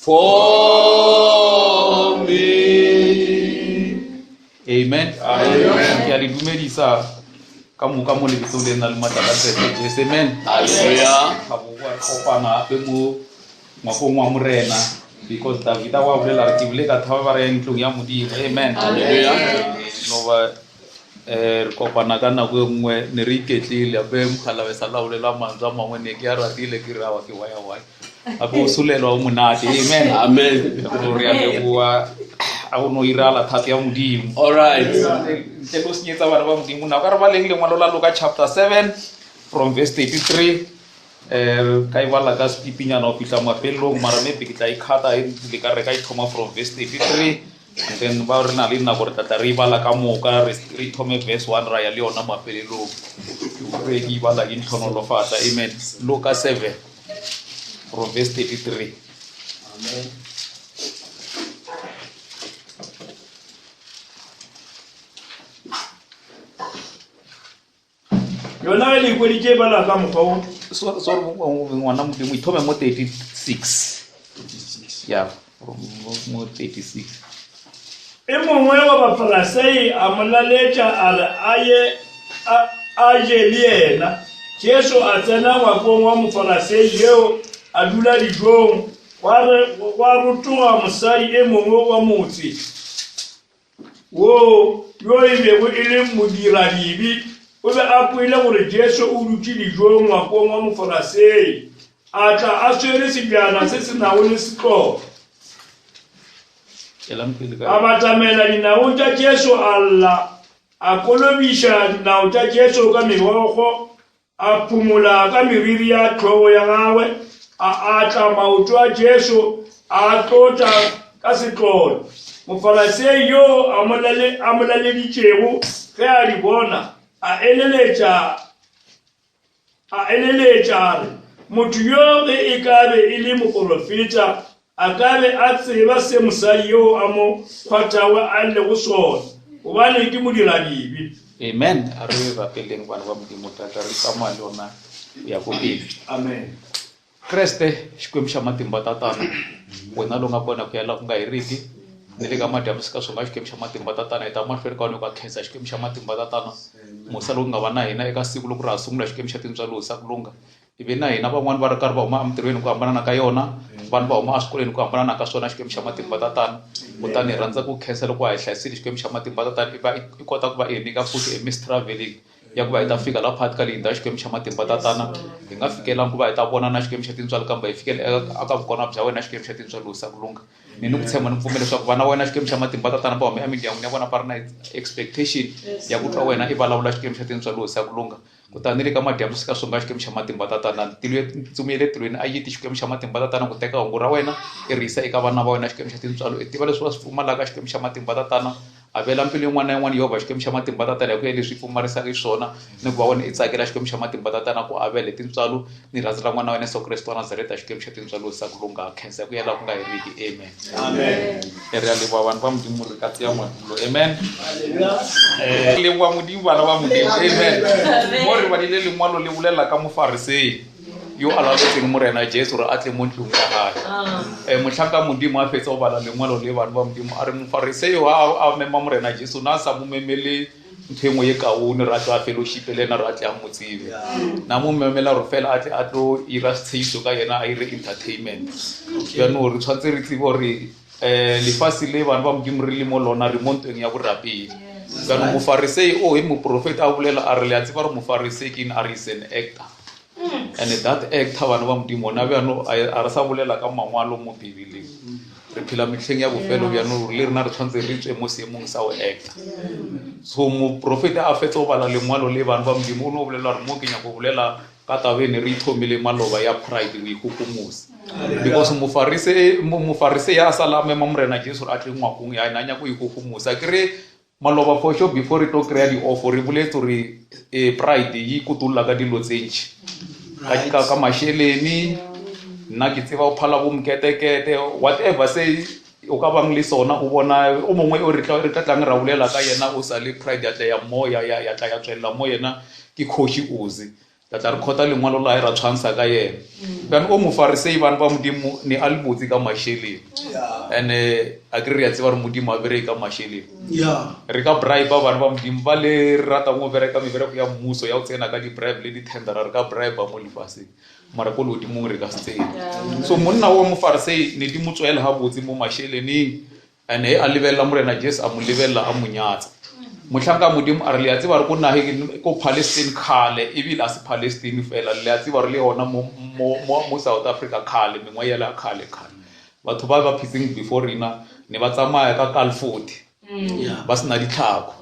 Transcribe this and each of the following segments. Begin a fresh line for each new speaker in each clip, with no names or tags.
for me.
Amen.
Amen.
Ke a le dumedisa ka mo lebitso le nna le matlafatsego Jesu. Amen.
Hallelujah.
Ga bo wa kopana gape mo ngwagong wa morena because Davida wa bolela re ke bile ka thaba ba re ya ntlong ya modimo. Amen.
Hallelujah.
No ba re kopana ka nako e nngwe ne re iketlile ape mogala be sa laolela mantswe a mangwe ne ke a ratile ke re awa ke waya ape o solelwa o monate. Amen.
Amen.
Re a leboa a go no irala thata ya modimo.
All right.
Ntle go senyetsa bana ba modimo na ka re ba leng lengwalo la Luka chapter 7 from verse 33 ka e bala ka sepipinyana o fitlha mafelelong mara maybe ke tla ikhata le ka re ka ithoma from verse 33 and then ba re na le nako re tlatla re ibala ka moka re ithome verse 1 ra ya le yona mafelelong re ke ibala ke ntlhonolofatsa. Amen. Luka 7 from verse 33.
Amen.
Yona le kweditse bala ka mokgwa
Sorry, ngwana modimo ithome mo 36. Yeah, from mo 36.
e mongwe wa bafalasei a molaletša a re a je le yena. Jesu a tsena ngwakong wa mofalasei yeo a dula dijong wa rotoga mosadi e mongwe wa motse wo yo e bego e le modiradibi. O be a poile gore Jesu o dutse dijong ngwakong wa mofalasei a tla a swere sebjana se se nago le setlolo. A batamela dinaong tša Jesu a lla a kolobiša dinao tša Jesu ka megogo a phumola ka meriri ya tlhogo ya gagwe a atla maoto a Jesu a tlotša ka setlolo. Mofalasei yo a molaleditšego ge a di bona a eleletša re motho yo ge e ka be e le moprofeta a ka be a tseba se mosadi yo a mo kgwathago a lego sona gobane ke modiradibi.
Amen. A re rapeleng bana ba modimo tata re tsamaya le yona ya go pele.
Amen.
Kreste xikwembu xa matimba tatana wena lo nga kona ku yala ku nga heriki ni le ka madyambu sika swonga xikwembu xa matimba tatana hi ta mahlweni ka wena ka khensa xikwembu xa matimba tatana musa lowu nga va na hina eka siku loko ra ha sungula xikwembu xa tintswalo sa ku lunga ivi na hina van'wani va ri karhi va huma emitirhweni ku hambana ka yona vanhu va huma eswikolweni ku hambana ka swona xikwembu xa matimba tatana kutani hi rhandza ku khensa loko ha hi hlayisile xikwembu xa matimba tatana i kota ku va hi nyika futhi miss traveling ya ku va hi ta fika la phati ka leyi ndhawu xikwembu xa matimba tatana hi nga fikelangi ku va hi ta vona na xikwembu xa tintswalo kambe hi fikele aka vukona bya wena xikwembu xa tintswalo sa ku lunga ni ku tshemba ni pfumela leswaku vana wena xikwembu xa matimba tatana va hume emindyangwini ya vona va ri na expectation ya ku twa wena i vulavula xikwembu xa tintswalo sa ku lunga kutani le ka madyambu sika swonga xikwembu xa matimba tatana tsumile tilweni a yiti xikwembu xa matimba tatana ku teka hungu ra wena i risa eka vana va wena xikwembu xa tintswalo i tiva leswi va swi pfumalaka xikwembu xa matimba tatana avela mbilu yin'wana na yin'wana yehova xikwembu xa matimba tatana hi ku ya leswi i pfumarisaka swona ni ku va wena i tsakela xikwembu xa matimba tatana ku avele tintswalo ni rhandzela n'wana wa wena Yesu Kristo wa Nazareta xikwembu xa tintswalo sa ku lunga khensa hi ku yela ku nga heriki. Amen.
Amen.
Re a leboha vanhu va modimo re ka tseya madulo. Amen. Leboha modimo bana ba modimo. Amen. Mo re badile lengwalo le bolela ka mofarisei yo a laletseng morena Jesu re a tle mo ntlong ya gae. Motlhanka modimo a fetsa go bala lengwalo le bantu ba modimo a re mofarisei a mema morena Jesu na sa mo memele ntho engwe ye kaone re a tlo a fellowship le ena re a tle a mo tsebe na mo memela re fela a tle a tlo ira setshegiso ka yena a ire entertainment jaanong re tshwanetse re tsebe gore lefase le bantu ba modimo re le mo lona re mo ntweng ya borapedi jaanong mofarisei o e moprofeta a bolela a re le a tseba gore mofarisei ke a re is an actor and that actor vanhu va modimo na bjano a re sa bolela ka mangwalo mo bibileng re phela metlheng ya bofelo bjano le rena re tshwanetse re tswe mo seemong sa go acta so moprofeta a fetsa go bala lengwalo le bantu ba modimo o ne o bolela gore mo ke nyako bolela ka tabene re ithomile maloba ya pride o ikgokomosa because mofarise ya sala mema morena Jesu a tle ngwakong ya ina nyako o ikgokomosa kere maloba for sure before re tlo kry-a di-offo re boletse gore pride yi kotolola ka dilo tse ntšhi ka mašheleni nna ke tseba o phala bo mketekete whatever se o ka bang le sona o bona o mongwe o re tla tlang ra bolela ka yena o sa le pride ya tla ya moya ya tla ya tswelela mo yena ke Kgoši Ozi ka tla re khota lengwalo la ra tshwansa ka yena bjane o mofarisei bana ba modimo ne a le botse ka masheleng and a ke re ya tseba re modimo a bereke ka masheleng re ka bribe ba bana ba modimo ba le rata mo bereka mebereko ya mmuso ya o tsena ka di-bribe le di-tendera re ka bribe mo lefaseng mara ko lodimong re ka se tsene so monna wa mofarisei ne di mo tswela ha botse mo masheleneng and a lebelela morena Jesu a mo lebelela a mo nyatsa motlhanka modimo a re le ya tseba re ko nageng ko Palestine khale ebile a se Palestine fela le ya tseba re le hona mo South Africa khale mengwa yela khale batho ba ba phitseng before rena ne ba tsamaya ka kalfoti ba sena ditlhako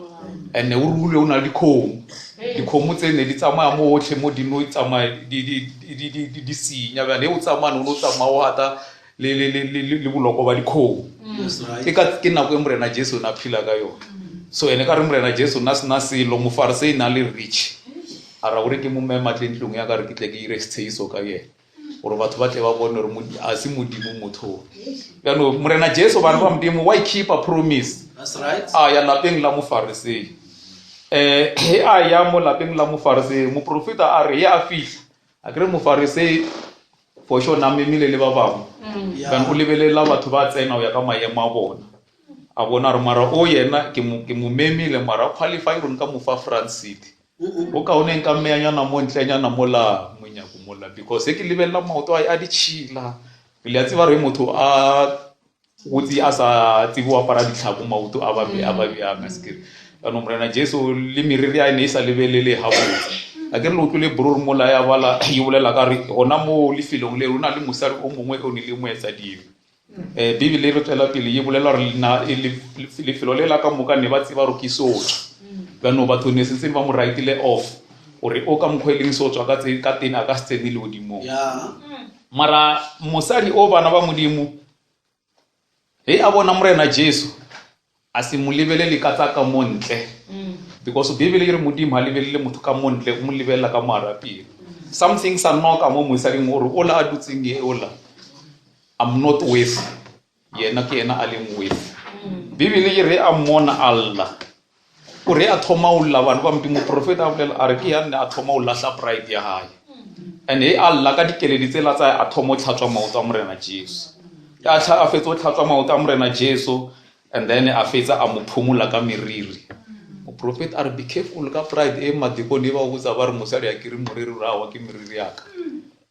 and ne o rule o na le dikhomo tse ne di tsamaya mo otlhe mo dino di tsamaya di sinya ba ne o tsamaya no tsamaya o hata le boloko ba dikhomo ke nako e morena Jesu na phila ka yona so ene ka re morena Jesu na sena selo mofarisei na le rich ara o re ke mo mema tleng ya ka re ke tle ke ire setseiso ka yena gore batho ba tle ba bone gore a se modimo motho yano morena Jesu bana ba modimo why keep a promise
That's right.
ya lapeng la mofarisei ya mo lapeng la mofarisei mo profeta a re ya fihla a kre mofarisei for sure na memile le ba bangwe kana o lebelela batho ba tsena o ya ka maemo a bona a bona re mara o yena ke mo memile mara qualify run ka mo fa France City o ka o neng ka meanyana mo ntlenyana mola monyako mola because ke lebelela maoto a di chila le a tseba re motho a gotsi a sa tsiboa para ditlhako maoto a ba ya maskere ano morena Jesu le miriri a ne sa lebelele ha botse a ke re lo tlole bror mola ya bala e bolela ka re hona mo lefilong le rona le mosari o mongwe o ne le moetsa dibe bibele re tsela pele e bolela re na lefilo le la ka moka ne ba tseba ro kisotso bano batho ne sentse ba mo writeile off ore o ka mkhweleng sotswa ka tena a ka stene le odimo mara mosadi o bana ba modimo a bona morena Jesu a se mo lebelele ka tsa ka montle because bibele re modimo ha lebelele motho ka montle o mo lebella ka marapile something sa noka mo mosading gore o la a dutseng ye ola I'm not with yena ke yena a leng with bibele re a mona Allah o re a thoma o la bana ba modimo profeta a bolela a re ke yana a thoma o lahla pride ya hae and Allah ka dikeledi tsela tsa a thoma o tlhatswa maoto a morena Jesu a fetsa o tlhatswa maoto a morena Jesu and then a fetsa a mo phumula ka meriri mo profeta a re be careful ka pride e madiko ne ba go tsa ba re mosadi a kire moriri ra wa ke meriri yaka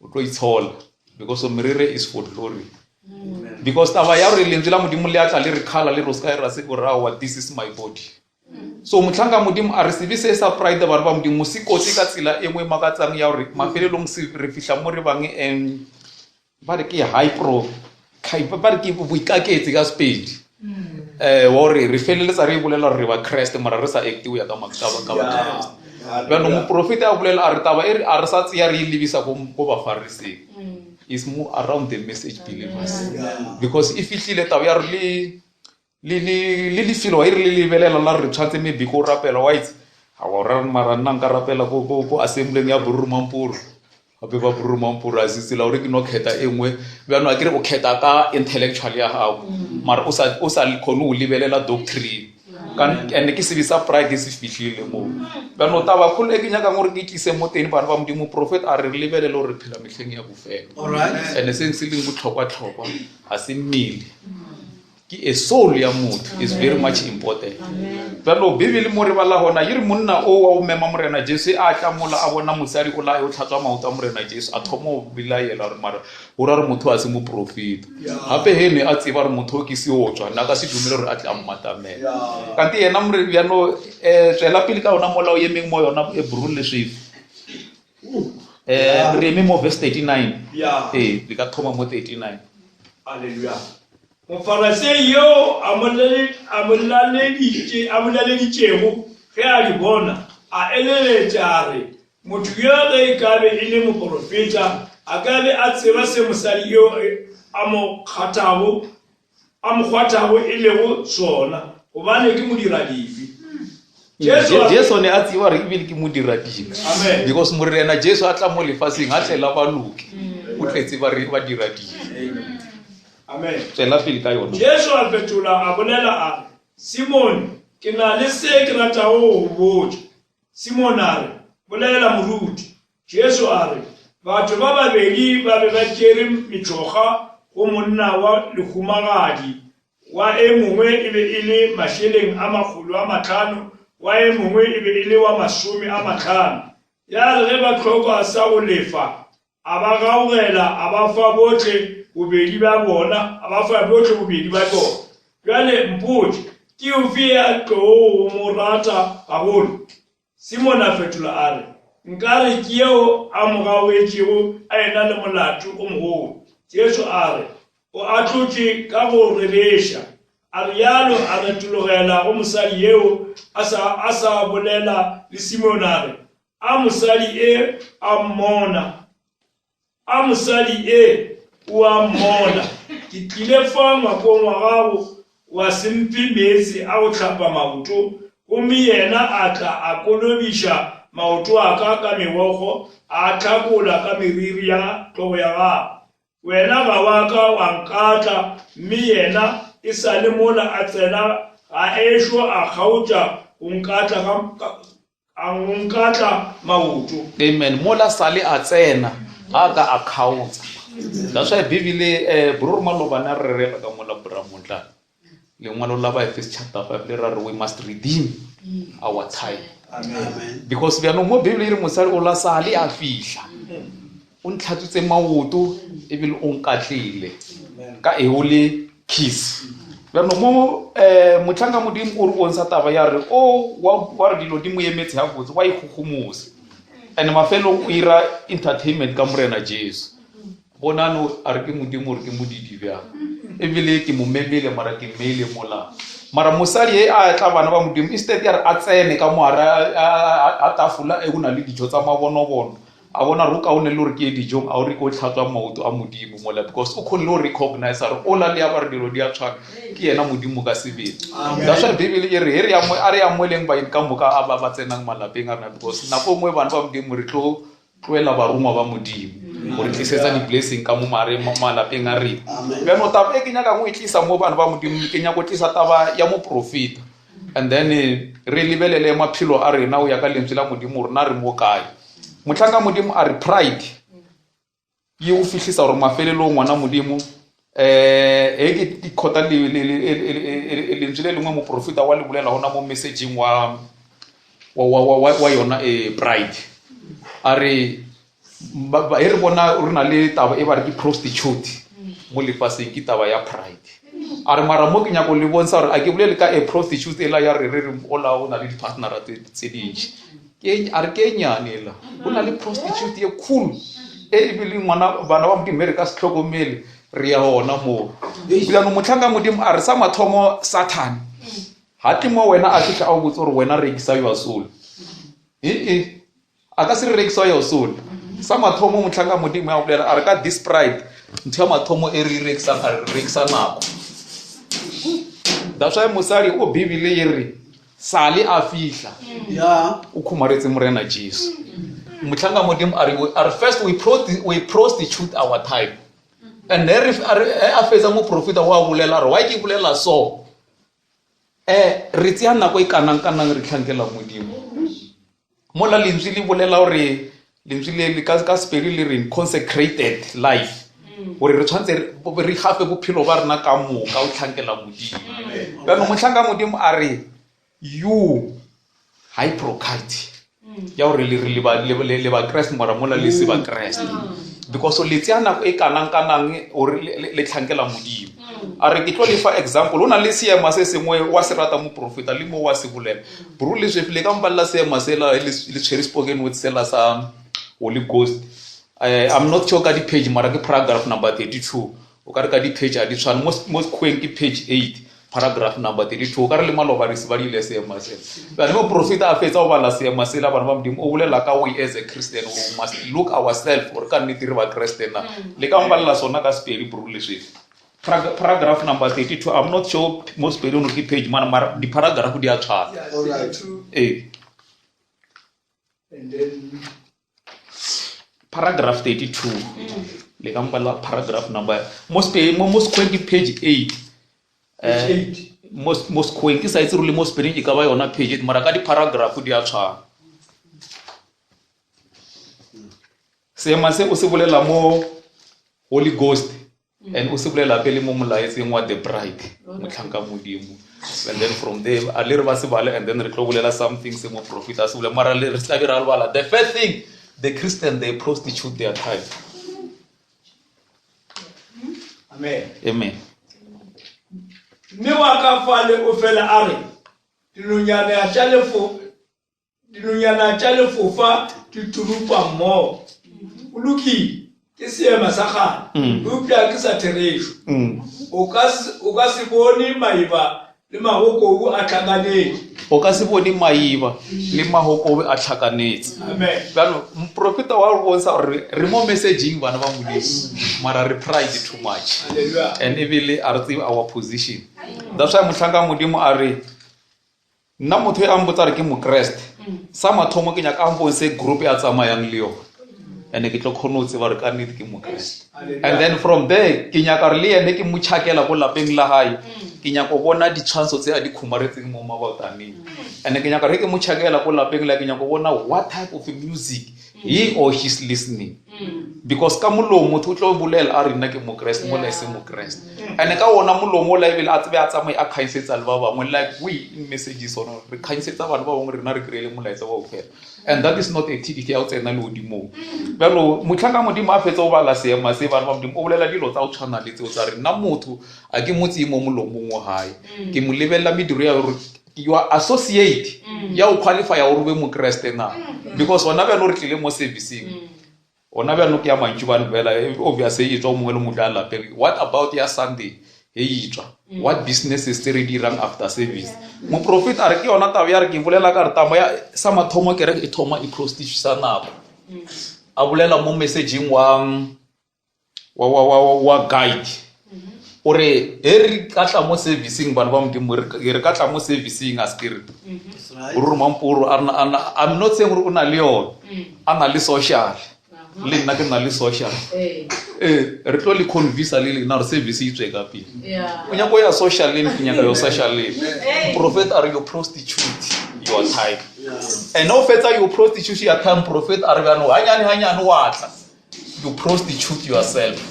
o tlo itshola because meriri is for glory because taba ya re lentswe la modimo le atla le re khala le roska ra se go rawa this is my body so motlhanka modimo a re se sa pride ba ba modimo sikotsi ka tsela engwe makatsang ya re mafelelong se re fihla mo re bang ba re ke high pro ba re ke boikaketse ka speed wa re feleletsa re bolela re ba Christ mara re sa active ya ka makaba ka ba Christ bano mo profeta a bolela a re taba a re sa tsia re lebisa go ba Pharisee is more around the message believers because if ihlile taba ya re le filo wa re lebelela la re tshwantse maybe go rapela white ha wa ra mara nna nka rapela go assembly ya Burumampuru ape ba Burumampuru a sitsela ore ke no kheta engwe bjano a kere o kheta ka intellectual ya hago mara o sa khone o lebelela doctrine kan ene ke se bisa pride se fihlile mo bjano taba khole ke nyaka ngore ke tlise mo teng bana ba modimo prophet a re lebelele o re phela mehleng ya bofelo alright ene se se leng botlhokwa a se mmile a soul ya motho is very much important bjalo bibele mo re bala hona yiri monna o wa o mema morena Jesu a tla mola a bona mosadi o la o tlhatswa maoto a morena Jesu a thomo bilaela re mara o ra re motho a se mo profeta hape he ne a tseba re motho ke se o tswa na ka se dumele re a tla mmatamela kanti yena more bjano tsela pele ka ona mola o yemeng mo yona e brule swift re me mo verse 39 le ka thoma mo 39
hallelujah mofarisei yo a molaledišego ge a di bona a eleletša a re motho yo ge e kabe e le moprofeta a kabe a tseba se mosadi yo a mo kgwathago e lego sona gobane ke modira dife
Jesu ne a tseba re ebile ke modira dife because morena Jesu a tla mo lefaseng a tlela baloke o tletse ba dira dife
amen
tsela pele ka yona
Jesu a fetola a bolela a Simon ke na le se ke ratago go botša Simon a re bolela moruti Jesu a re batho ba babedi ba be ba tšere metšhoga go monna wa lehumagadi wa e mongwe e be e le mašeleng a 500 wa e mongwe e be e le wa 50. Ya re ge ba tlhoka sa go lefa a ba gaogela a ba fa botlhe bobedi ba bona a ba fa botlhe bobedi ba bona. Jwale mpotše ke ofe ya tlo mo rata gagolo? Simon a fetola a re nka re ke yeo a mo gaoetšego a ena le molato o mogolo. Jesu a re o atlotše ka go rereša. A rialo a retologela go mosadi yeo a sa bolela le Simon a re a mosadi e a mmona. A mosadi e o a mmona. Ke tlile fa ngwakong wa gago wa sempi metsi a go tlhapa maoto gomme yena a tla a kolobiša maoto a ka megogo a tlhakola ka meriri ya tlogo ya gago. Wena ga wa ka wa nkatla mme yena e sa le mola a tsena ga ešo a kgaotša go nkatla maoto.
Amen. Mola sale a tsena a ka a kgaotsa. That's why Bibele Bror Malobana re rela ka mola Bramotla. Lengwalo la ba Efes chapter 5 le ra re we must redeem our time.
Amen.
Because we are no more Bibele re mosadi o la sale a fihla. O ntlhatsitse maoto e bile o nkatlile ka eole kiss. We are no more motlanga modimo o re bontsha taba ya re o wa re dilo di mo emetse ha botse wa ikhukhumose. And mafelo o ira entertainment ka morena Jesu. Bonano a re ke modimo re ke modidi bja. E bile ke mo memele mara ke mele mola. Mara mosadi e a tla bana ba modimo instead ya re a tsene ka moara a tafula e una le dijo tsa mabonobono. A bona ruka o ne le re ke dijo a o re ko tlhatswa maoto a modimo mola because o khone lo recognize re o la le ya ba re dilo di a tshwana ke yena modimo ka sebele. That's why Bibele e re ya mo are ya mo leng ba in ka moka a ba tsenang malapeng a rena because nako ngwe bana ba modimo re tlo tloela ba ruma ba modimo gore tlisetsa di blessing ka mo mare malapeng a rena. Ba no taba e ke nyaka go itlisa mo bana ba modimo ke nyaka go tlisa taba ya mo profeta and then re lebelele maphelo a rena o ya ka lentswe la modimo rena re mo kae. Motlanga modimo a re pride ye o fihlisa gore mafelelo ngwana modimo e ke khota le lentswe le lengwe mo profeta wa le bolela hona mo messaging wa yona pride a re ba re bona re na le taba e ba re ke prostitute mo lefaseng ke taba ya pride. A re mara mo ke nyako le bontsha gore a ke bolele ka prostitute ela ya re ola o na le di-partnera tse dintši a re ke nyane la o na le prostitute ye cool e bile ngwana bana ba modimo re ka se tlhokomele re ya hona mo bilano motlanga modimo a re sa mathomo Satan ha timo wena a fihla a botse gore wena rekisa your soul a ka se re rekisa your soul sa mathomo motlanga modimo ya bolela a re ka this pride ntho ya mathomo e re rekisa a re rekisa nako. That's why mosadi o Bibele e re sale a fihla o khumaretse morena Jesu. Motlanga modimo are first we prostitute our time and then a fetsa mo profeta wa bolela re wa ke bolela so re tsia nako e kanang re tlhankela modimo mola lentswe le bolela gore lentswe le ka speri le re consecrated life gore re tshwantse re gafe bophelo ba rena ka moka o tlhankela modimo. Ba no motlanga modimo a re you hypocrite ya gore le ba Christ mara mola le se ba Christ because o letsia nako e kanang gore le tlhankela modimo. A re ke tlo le fa example ona le seema se sengwe wa se rata mo profeta le mo wa se bolela bro le shefile ka mballa seema sela le cherry spoken with sela sa Holy Ghost. I'm not sure ka di page mara ke paragraph number 32 o ka re ka di page a di tshwana most kweng ke page 8 paragraph number 32 o ka re le maloba re se ba dile seema sela ba le mo profeta a fetsa o bala seema sela bana ba modimo o bolela ka we as a Christian we must look ourselves or ka nnete re ba Christian na le ka mballa sona ka speli bro le shefe paragraph number 32 I'm not sure most pedi no ke page mara di paragraph di a tshwana.
All right.
And then
paragraph 32 le ka mballa paragraph number most kweng page 8 most kweng ke sa itse re le most pedi ka ba yona page mara ka di paragraph di a tshwana. seema se o se bolela mo Holy Ghost and o se bolela pele mo molaetseng wa the bride motlhanka modimo. And then from there a le re ba se bale and then re tlo bolela something se mo prophet a se bolela mara le re tla be ra bala. The first thing, the Christian, they prostitute their time.
Amen.
Amen.
Mme wa ka fale o fela a re dinonyana tša lefofa di turupa mmogo o lokile ke seema sa gane eupša ke sa therešo o ka se bone maiba le magokobu a tlhakanetse
o ka se bone maiba le magokobu a tlhakanetse.
Amen.
Bjalo moprofeta wa re bontsha gore re mo messaging bana ba modimo mara re pride too much.
Hallelujah.
And ebile a re tsebe our position. That's why motlhanka modimo a re nna motho e a mbotsa re ke mokreste sa mathomo ke nyaka a mbonse group ya tsamayang le yone ene ke tlo kgone go tseba re ka nnete ke mokreste. And then from there ke nyaka re le ene ke mo tšhakela go lapeng la gae ke nyaka go bona ditshwantsho tse a di khumaretseng mo mabataneng ene ke nyaka re ke mo tšhakela go lapeng la ke nyaka go bona what type of music he or she's listening because ka molomo motho o tlo bolela a re nna ke mokreste mo la se mokreste ene ka ona molomo la ebile a tsebe a tsamaye a khainsetsa le ba bangwe like we in messages on re khainsetsa bana ba bangwe rena re kreele molaetsa wa ofela. And that is not activity ya tsena le odimo. Bjalo motlhanka modimo a fetsa o bala seema se bana ba modimo o bolela dilo tsa o tshwana le tseo tsa re nna motho a ke motse mo molomong wa hae ke mo lebella mediro ya gore you are associate ya o qualify ya gore be mokreste na because ona bjalo re tlile mo servicing ona bjalo ke ya mantšu ba bela obviously e tswa mongwe le motho a lapeng. What about ya Sunday e itswa what businesses tse re dirang after service mo prophet a re ke yona taba ya re ke bolela ka re tamo ya sa mathomo ke re e thoma e prostitution nako a bolela mo messaging wa guide ore e re ka tla mo servicing bana ba modimo re ka tla mo servicing as ke re ro mamporo I'm not saying ro na le yona ana le social le nna ke na le social re tlo le convince le na re service e tswe ka pele o nyako ya social lane ke nyaka yo social lane prophet are your prostitute your time and no fetsa your prostitute your time prophet are bana hanyane watla you prostitute yourself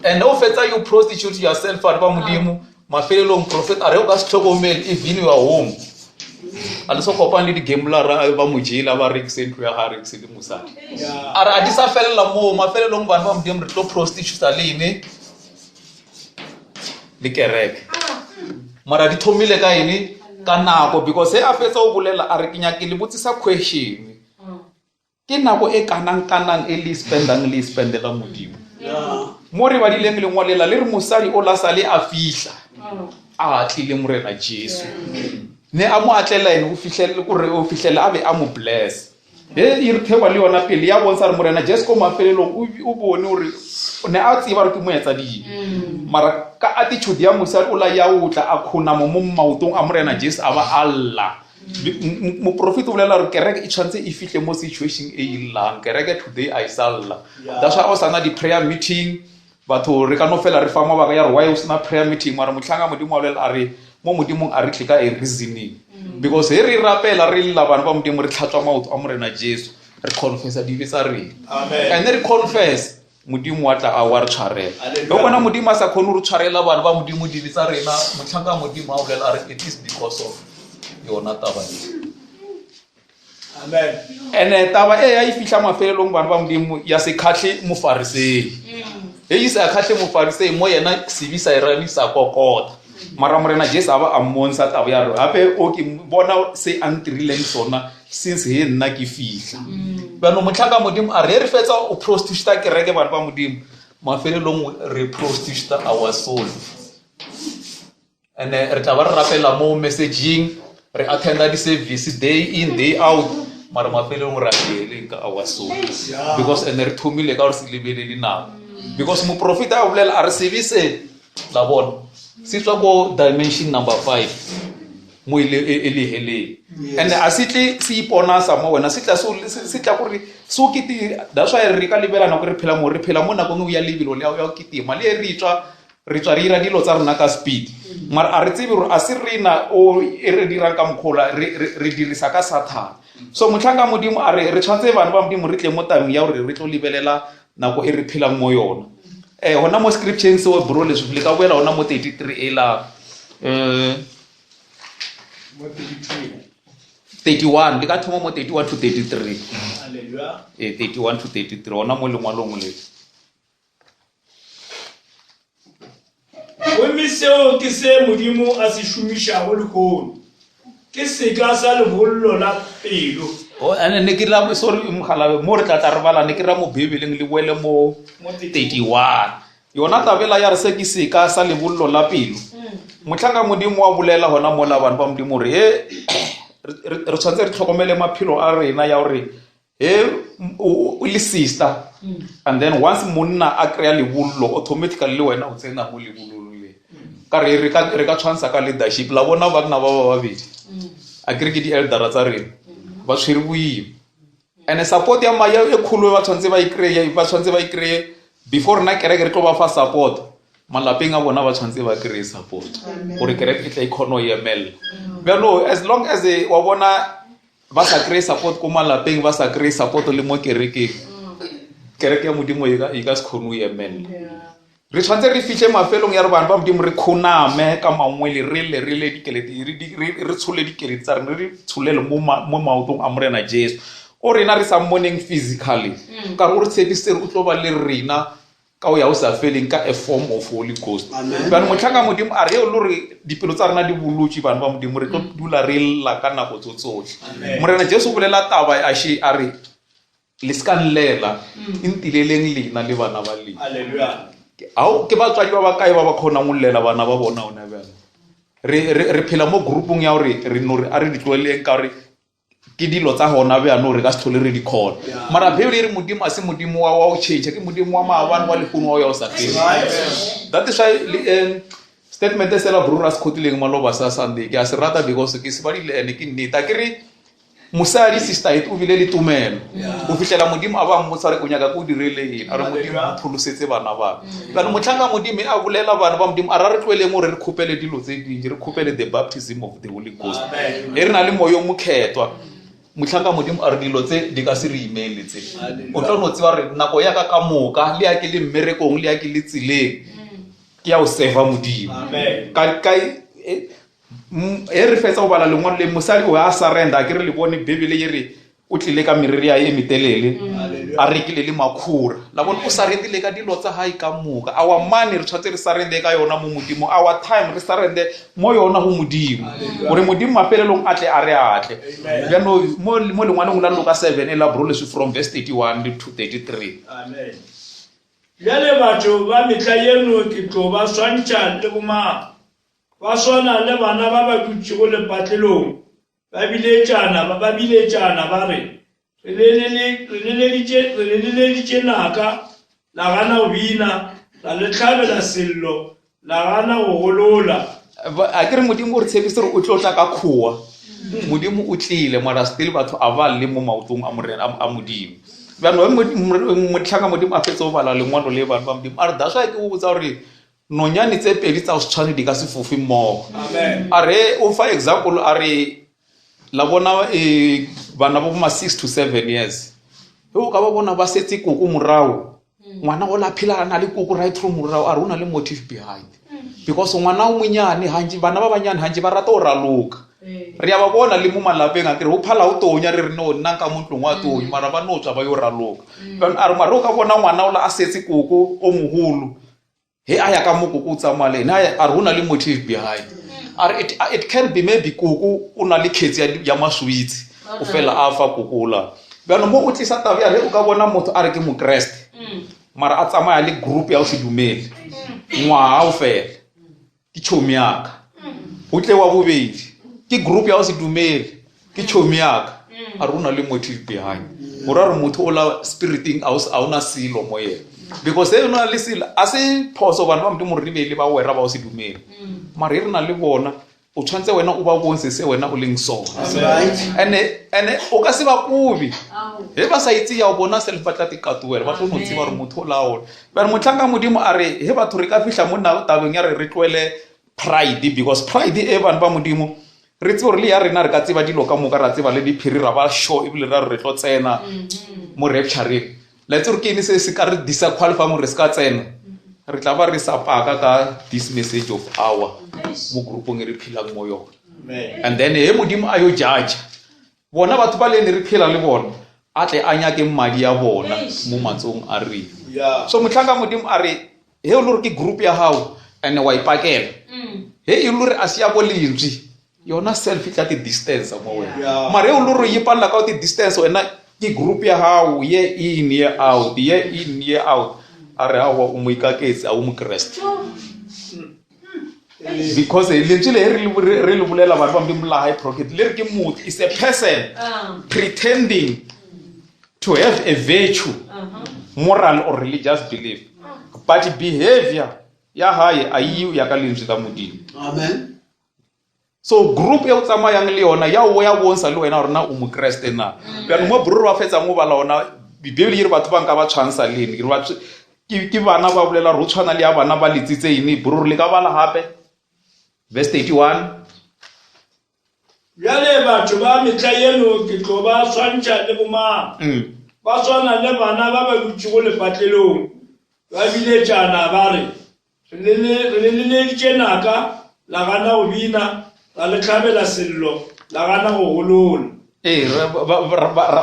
and no fetsa you prostitute yourself are ba modimo mafelelong prophet are o ka se tlhokomele even you are home a so kopana le di gambler ba mojela ba re ntlo ya ga re se le musadi ara a di sa felela mo mafelelong bana ba modimo re tlo prostitute lene le kereke mara di thomile ka ene ka nako because a fetsa o bolela a re ke nyake le botsisa question ke nako e kanang e le spendela modimo mo re ba dileng le ngwalela le re mosadi o la sale a fihla a tlile morena Jesu ne a mo atlela ene o fihlelle gore o fihlelle a be a mo bless e re thewa le yona pele ya bontsha re morena Jesu ko mafelelong o bone gore ne a tseba re ke mo etsa di mara ka attitude ya mosadi o la ya utla a khona mo mautong a morena Jesu a ba Allah mo prophet o bolela re kereke e tshwantse e fihle mo situation e ilang kereke today I salla that's why o sana di prayer meeting batho re ka no fela re fa mo ba ga ya re why o sna prayer meeting mara motlhanga modimo wa lela a re mo modimo a re tlika e reasoning because he re rapela re lla bana ba modimo re tlhatswa maoto a morena Jesu re confessa di betsa re
Amen.
and re confess modimo wa tla a wa re tshwarela le bona modimo a sa khone re tshwarela bana ba modimo di betsa rena motlhanga modimo a bolela re it is because of yona taba
Amen.
ene taba e ya ifihla mafelelong bana ba modimo ya se khatle mo farisei e isa khatle mo farisei mo yena sibisa irani sa kokota mara morena Jesu aba a mmontsha taba ya re hape o ke bona se antrileng sona since he nna ke fihla bana motlhaka modimo a re fetsa o prostitute kereke bana ba modimo mafelelong re prostitute our soul and re tla ba re rapela mo messaging re attenda di service day in day out mara mafelelong ra le ka our soul because and re thomile ka re se lebelele na because mo prophet a bolela a re service la bona sitswa go dimension number 5 mo ile hele and asitle se ipona sa mo wena sitla gore so kiti that's why re ka lebela na gore phela mo re phela mo na go ya lebelo le ya kitima le re tswa re ira dilo tsa rena ka speed mara a re tsebe gore a se rena o e re dirang ka mokgola re dirisa ka Satan. So motlhanga modimo a re tshwantse bana ba modimo re tle mo tabeng ya gore re tlo lebelela nako e re phelang mo yona. Hona mo scripture se o bro le le ka boela hona mo 33 e la 31 le ka thoma mo 31 to 33.
Hallelujah.
31 to 33 hona mo lengwalong le.
Seo ke se modimo a se šomišago lekgono ke seka sa lebollo la pelo.
Ne ke ra sorry mogala mo re tla re bala ne ke ra mo bebeleng le boele mo 31 yona tabela ya re se ke seka sa lebollo la pelo. Motlhanga modimo wa bolela hona mo la bana ba modimo re re tshwantse re tlhokomele maphelo a rena ya gore o le sister and then once monna a kry-a lebollo automatically le wena o tsena mo lebollong le ka re ka tshwantsha ka leadership la bona banna ba babedi a kere ke di-eldera tsa rena ba tshwere boima and support ya maya e kgolo ba tshwanetse ba e kry-e before na kereke re tlo ba fa support malapeng a bona ba tshwanetse ba kry-e support gore kereke e tla ikgono emella bjano as long as wa bona ba sa kry-e support ko malapeng ba sa kry-e support le mo kerekeng kereke ya modimo e ka se kgone o emella re tshwanetse re fitlhe mafelong ya re bana ba modimo re khoname ka mangwele re tshole dikeledi tsa rena re tsholele mo maotong a morena Jesu o rena re sa mmoneng physically ka re o re tshepisitse re o tlo ba le rena ka o ya o sa feleng ka a form of Holy Ghost. Bana motlhanga modimo a re o lore dipelo tsa rena di bolotse bana ba modimo re tlo dula re lla ka nako tsotlhe morena Jesu o bolela taba a she a re le ska nlela intileleng lena le bana ba lena.
Hallelujah.
Ao ke batswadi ba ba kae ba ba khona go llela bana ba bona ona bjana re phela mo groupong ya gore re no re a re di tloleleng ka gore ke dilo tsa hona bjana re ka se tlhole re di khona mara bebele re modimo a se modimo wa o change ke modimo wa maabane wa lefono wa ya o sa fele. That is why statement se la brura se khotileng maloba sa Sunday ke a se rata because ke se badile ene ke nneta ke re musadi sister it o bile le tumelo o fihlela modimo a ba mmotsa re o nyaka go direle a re modimo o pholosetse bana ba kana motlhanga modimo a bolela bana ba modimo a ra re tlwele mo re khopele dilo tse di re khopele the baptism of the Holy Ghost e re na le moyo mokhetwa motlhanga modimo a re dilo tse di ka se re email tse o tlo no tswa re nako ya ka moka le ya ke le mmerekong le ya ke le tsileng ke ya o seva modimo ka re fetsa go bala lengwalo le mosadi o a surrender ke re le bone bebele ye re o tlile ka meriri ya e metelele a rekile le makhura la bone o surrendile ka dilo tsa hae ka moka our money re tshwantse re surrender ka yona mo modimo our time re surrender mo yona go modimo gore modimo mafelelong a tle a re atle bjano mo lengwalong la Luka 7 e la brole from verse 31 to 33.
Amen. Jale batho ba metla yeno ke tlo ba swantša le bomang ba swana le bana ba ba dutse go lepatlelong ba biletšana ba re re leleditše naka la gana go bina la le tlhabela sello la gana go golola
a ke re modimo o re tshepise re o tlo tla ka kgowa modimo o tlile mara still batho a ba le mo maotong a morena a modimo bjano motlhanga modimo a fetse go bala lengwalo le bana ba modimo a re that's why ke go botsa gore nonyane tse pedi tsa go tshwane di ka se fofe mmogo a re o fa example a re la bona bana ba 6 to 7 years o ka ba bona ba setse koko morago ngwana o la phela na le koko right from morago a re una le motive behind because ngwana o monyane hanji bana ba banyane hanji ba rata o raloka re ya ba bona le mo malapeng a kere o phala o tonya re no nna ka montlong wa tonya mara ba no tswa ba yo raloka a re mara o ka bona ngwana o la a setse koko o mogolo he aya ka mo koko tsamale na a re una le motive behind it can be maybe koko o na le khetsi ya maswitsi o fela a fa kokola bjano mo o tlisa tabe ya re o ka bona motho a re ke mo Kreste mara a tsamaya le group ya o se dumele ngwa o fela ke chomi yaka o tle wa bobedi ke group ya o se dumele ke chomi yaka a re una le motive behind ora re motho o la spiriting a una silo mo yena because e no le sila a se phoso bana ba modimo re be le ba wera ba o se dumele mara re na le bona o tshwantse wena o ba bonse se wena o leng so ene o ka se ba kubi he ba sa itse ya o bona self batla tikatuwela ba tlo no tsiba re motho la ona ba re motlhanga modimo a re he batho re ka fihla mo na tabeng ya re tlwele pride, because pride e bana ba modimo re tse gore le ya rena re ka tseba dilo ka moka ra tseba le diphiri ra ba sure ebile ra re tlo tsena mo raptureng le tse re ke ne se ka re disqualify mo re ska tsena re tla ba re sa paka ka this message of our mo groupong re philang mo yona. And then he modimo a yo judge bona batho ba le ne re phela le bona a tle a nyake madi ya bona mo matsong a re. So motlhanga modimo a re he o le re ke group ya hao and wa ipakela he e le re a sia bo lentswi yona self tla ti distance mo wena mara he o le re yipalla ka ti distance wena ke group ya hao ye in ye out ye in ye out are hawa o mo ikaketse a o mo Christ because lentswi le re le bolela ba ba mbimla high pocket le re ke motho is a person pretending to have a virtue moral or religious belief but behavior ya haye ayiu ya ka lentswi la modimo.
Amen.
So group ya utsamayang le yona ya o ya bonsa le wena rena o mo Christ na bjana mo bruru ba fetsa mo bala ona bibele e re batho ba nka ba tshwansa leni ke ba ke bana ba bolela ro tshwana le ya bana ba letsitse ini bruru le ka bala hape verse 81
yale batho ba metla yeno ke tlo ba swantša le boma ba tswana le bana ba ba dutse go lepatlelong ba bile jana ba re le ditšenaka la gana go bina ra le tlhabela sello la gana go golola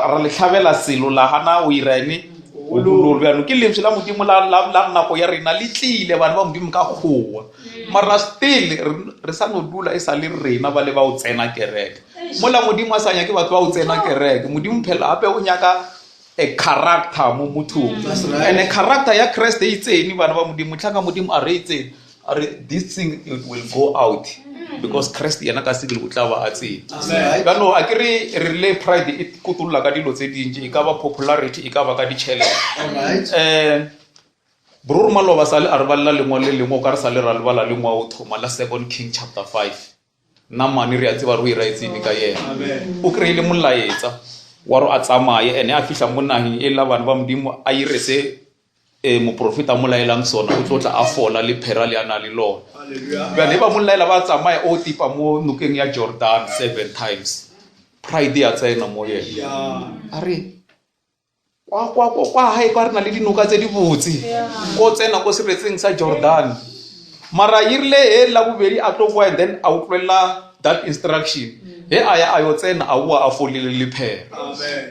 ra le tlhabela selo la gana o irane o gololo bjano ke lentswe la modimo la nako ya rena le tlile bana ba modimo ka kgowa mara still re sa no dula e sa le rena ba le ba o tsena kereke mola modimo a sa nyake batho ba o tsena kereke modimo phela hape o nyaka a character mo mothong and a character ya Christ e itseni bana ba modimo tlhaka modimo a re itseni are this thing it will go out because Christ yana ka sigile o tla ba a tsene ba no a kere re le pride e kutulla ka dilo tse dintse e ka ba popularity e ka ba ka ditšhelete Bror Maloba sale a re balla lengwa le lengwe ka re sale ra le bala lengwa o thoma la 2 King chapter 5 na mane re a tseba re ira itsini ka yena o kreile molaetsa wa ro a tsamaye ene a fihla mo naheng e la bana ba modimo a irese mo profeta mo laelang sona o tlotla a fola le phera le ana le lona ba ne ba mo laela ba tsamaya o tipa mo nokeng ya Jordan 7 times pride ya tsena mo yena are kwa hae kwa rena le dinoka tse di botse go tsena go seretseng sa Jordan mara irile he la bobedi a tlo boa then a utlwela that instruction he aya ayo tsena a bua a folile le phera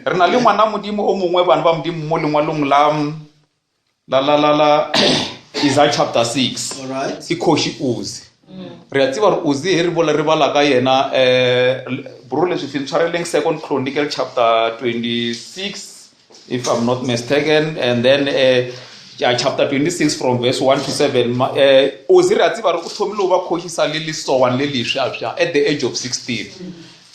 rena le ngwana modimo o mongwe bana ba modimo mo lengwalong la Isaiah chapter 6
Alright.
ke Khoshi Uzi re a tseba re Uzi he re bola re bala ka yena bro le se tshwareleng 2 Chronicle chapter 26 if I'm not mistaken and then chapter 26 from verse 1 to 7 Uzi re a tseba re o thomile ba Khoshi sa le sowan le leshasha at the age of 16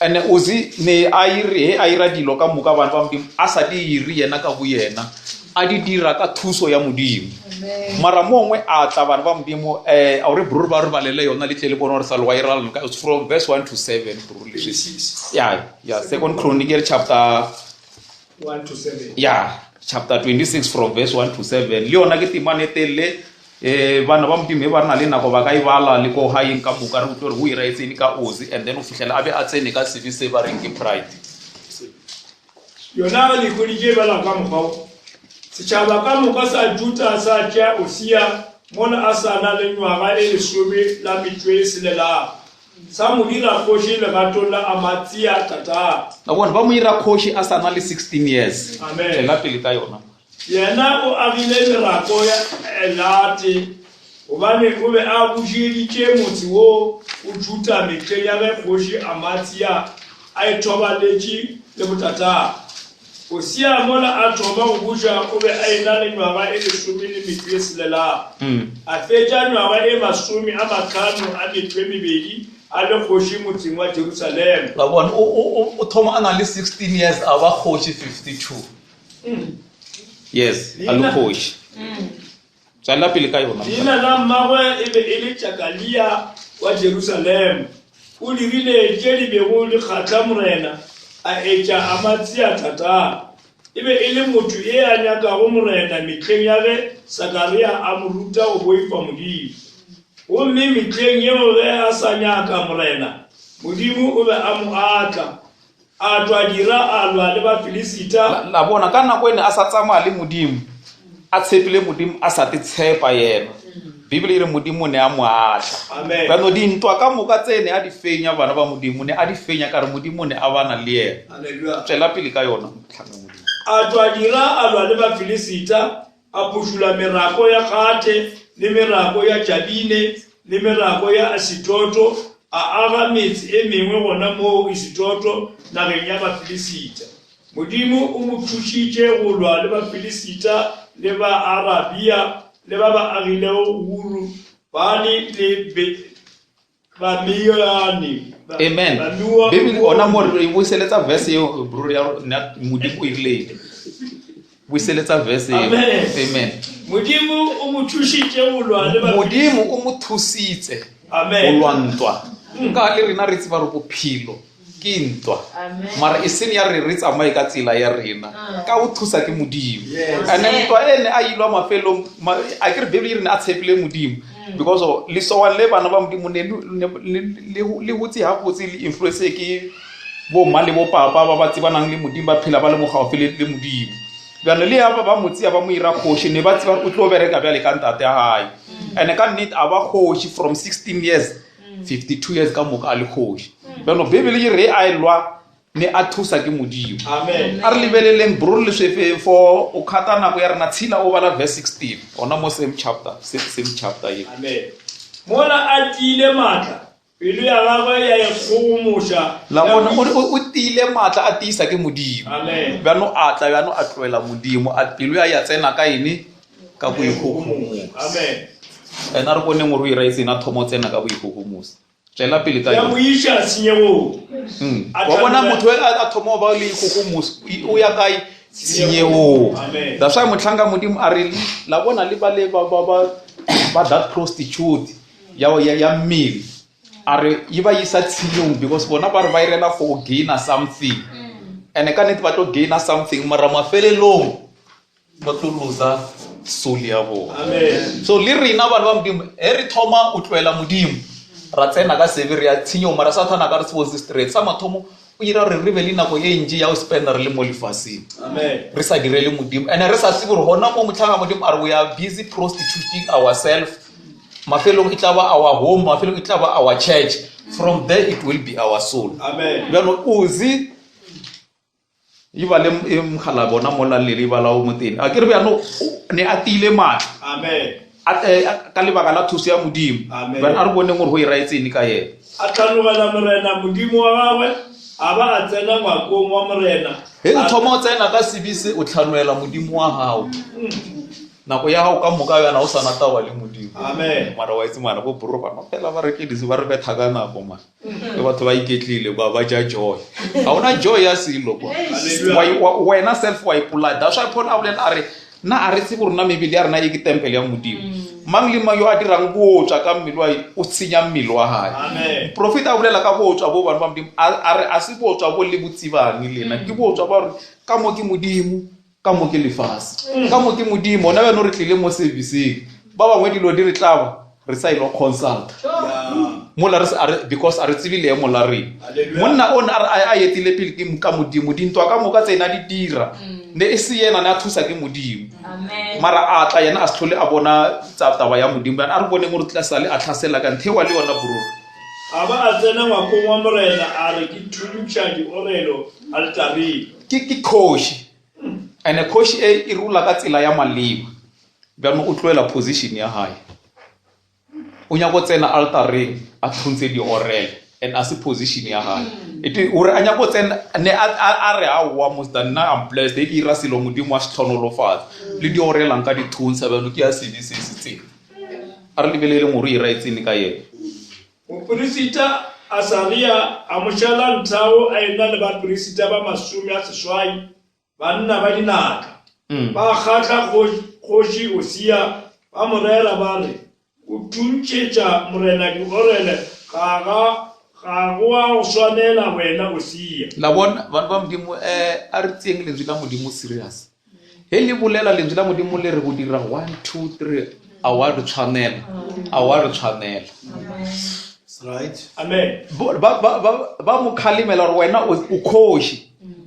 and Uzi ne a ira dilo ka muka bana ba modimo a sa di iri yena ka bo yena a di dira ka thuso ya modimo mara mongwe a tla bana ba modimo a re brur ba re balele yona le tlele bona re sa lwa ira from verse 1 to 7 brur le yeah 2 Chronicle chapter
1 to 7
chapter 26 from verse 1 to 7 le yona ke timane telle bana ba modimo ba rena le nako ba ka ibala le ko haeng ka buka re utlwe re o ira etseni ka Uzi and then o fihlela a be a tsene ka CV se ba reng ke pride
yona le kodike bala ka mogao setšhaba ka moka sa Juta sa tšea Osia mona a sa na le ngwaga e lesome la metšwe selela sa mo dira kgoši legatong la Amatsia tata
na bona ba mo ira kgoši a sa na le 16 years
Amen.
la pele ka yona
yena o agile merako ya elate gobane o be a bušeditše motse wo o Juta metleng ya ge kgoši Amatsia a ithobaletše le botata Osia mola a thoma go buša o be a ena le ngwaga e lesome le metšwe selela a fetša ngwaga e masome a matlhano a metšwe mebedi a le kgoši motseng wa Jerusalem
la bona o thoma a na le 16 years a ba kgoši 52 yes a le kgoši tsala pele ka yona
leina la mmagwe e be e le Jakalia wa Jerusalem o dirile tše di bego le kgatla morena a etša Amatsia tata e be e le motho e a nyakago morena metleng ya ge Sakaria a mo ruta go boifa modimo o mme metleng yeo ge a sa nyaka morena modimo o be a mo atla a twa dira a lwa le bafilisita
la bona ka nako ene a sa tsamaya le modimo a tshepile modimo a sa tshepa yena bibele ire modimo ne a mo atla
amen
ka no dintwa ka moka tsene a di fenya bana ba modimo ne a di fenya ka re modimo ne a bana le yena
haleluya
tsela pele ka yona tlhanga modimo
a twa dira a lwa le bafilisita a pušula merako ya Gate le merako ya Jabine le merako ya Asitoto a aga metse e mengwe gona mo Asitoto nageng ya bafilisita modimo o mo thušitše go lwa le bafilisita le ba Arabia le ba agilego uru bane le bamiyane
amen bibele ona mo re buiseletsa verse yo bro ya modimo o irile buiseletsa verse yo amen
modimo o mo thušitše go lwa le
modimo o mo thusitse
amen
o lwantwa ka le rena re tseba re bophelo ke ntwa mara e seng ya re tsamaye ka tsela ya rena ka o thusa ke modimo ane ntwa ene a ilwa mafelong a ke re bibele ire a tshepile modimo because le so le bana ba modimo ne le hotse ha botse le influence ke bo mma le bo papa ba ba tsibanang le modimo ba phela ba le mogaufi le modimo bana le aba ba motsi ba mo ira khoshi ne ba tsiba o tlo bereka bya le ka ntate hae ene ka nnete aba khoshi from 16 years 52 years ka moka a le khoshi bana bibele ire a ilwa ne a thusa ke modimo
amen
a re lebeleleng bro le shefe for o khata nako ya rena tshila o bala verse 16 ona mo same chapter ye
amen mola a tile matla pelo ya gagwe ya ekgogomoša
la bona o tile matla a tiisa ke modimo
amen
bjano a tloela modimo a pelo ya tsena ka ene ka boikgogomoso
amen
ena re bone ngore o ira itseng a thomo tsena ka boikgogomoso tsela pele ka
ya mo iša tshenyegong
wa bona motho a thomo ba le ikgogomoso o ya kae tshenyegong
amen
that's why motlhanga modimo a re la bona le ba le ba that prostitute ya mmele a re e ba isa tshenyong because bona ba re ba irela for gain something and ka nete ba tlo gain something mara mafelelong ba tlo losa soul ya bona
amen
so le rena bana ba modimo e re thoma o tloela modimo ra tsena ka severe ya tshenyo mara sathana ka re se bose straight sa mathomo o ira re re be le nako ye ntši ya o spender le mo lefaseng
amen
re sa direle modimo and re sa tsebe gore gona mo motlhanga modimo a re we are busy prostituting ourselves mafelong e tla ba our home mafelong e tla ba our church from there it will be our soul
amen
bjano uzi e ba le mkhala bona mola le le bala o moteng a ke re bjano ne a tile matla
amen
ka lebaka la thuso ya modimo bjano a re boneng gore go e raetsene ka yena
a tlhalogela morena modimo wa gagwe a ba a tsena ngwakong wa morena
he o thoma o tsena ka sebise o tlhanoela modimo wa gago nako ya gago ka moka yana o sa natawa le modimo
amen
mara wa itse mana bo bro bana fela ba re ke dise ba re betha ka nako man ke batho ba iketlile ba ja joy a ona joy ya silo kwa wena self wa ipula that's why Paul a re na a re tse go rena mebile ya rena e ke temple ya modimo mang le mang yo a dirang botswa ka mmele wa o tsenya mmele wa hae
amen
profit a bolela ka botswa bo bana ba modimo a re a se botswa bo le botsibane lena ke botswa ba re ka mo ke modimo ka mo ke lefase ka mo ke modimo ona bana re tlile mo serviceng ba bangwe dilo di re tlaba re sa ilo consult mola re because a re tsebile mo la re monna on a yetile pele ke ka modimo dintwa ka moka tsena di dira ne e se yena na thusa ke modimo
amen
mara a tla yena a se tlhole a bona taba ya modimo a re bone gore tla sale a tlhasela ka nthewa le yona bro
a ba a tsena ngwakong wa morena a re ke thulutša diorelo altareng
ke kgoši ene kgoši e rula ka tsela ya maleba bjano o tloela position ya hae o nyako tsena altareng a thuntse diorele and a se position ya hae ite ore a nyako tsena ne a re a wa mostana am blessed e ira selo modimo a se tlhonolofatsa le diorelang ka dithunsa bjano ke a sedi se se tsena a re lebelele ngore e raetsene ka yena
moporesita Asaria a mošala nthao a ena le baporesita ba masome a seswai banna ba dinaka ba kgatla kgoši Osia ba morera ba re o thuntšetša morena diorele ga go a go swanela wena Osia
la bona bantu ba modimo a re tsieng lentswe la modimo serious he le bolela lentswe la modimo le re go dira 1 2 3 a wa re tshwanela
Right.
Amen.
ba mo khalimela re wena o khoshi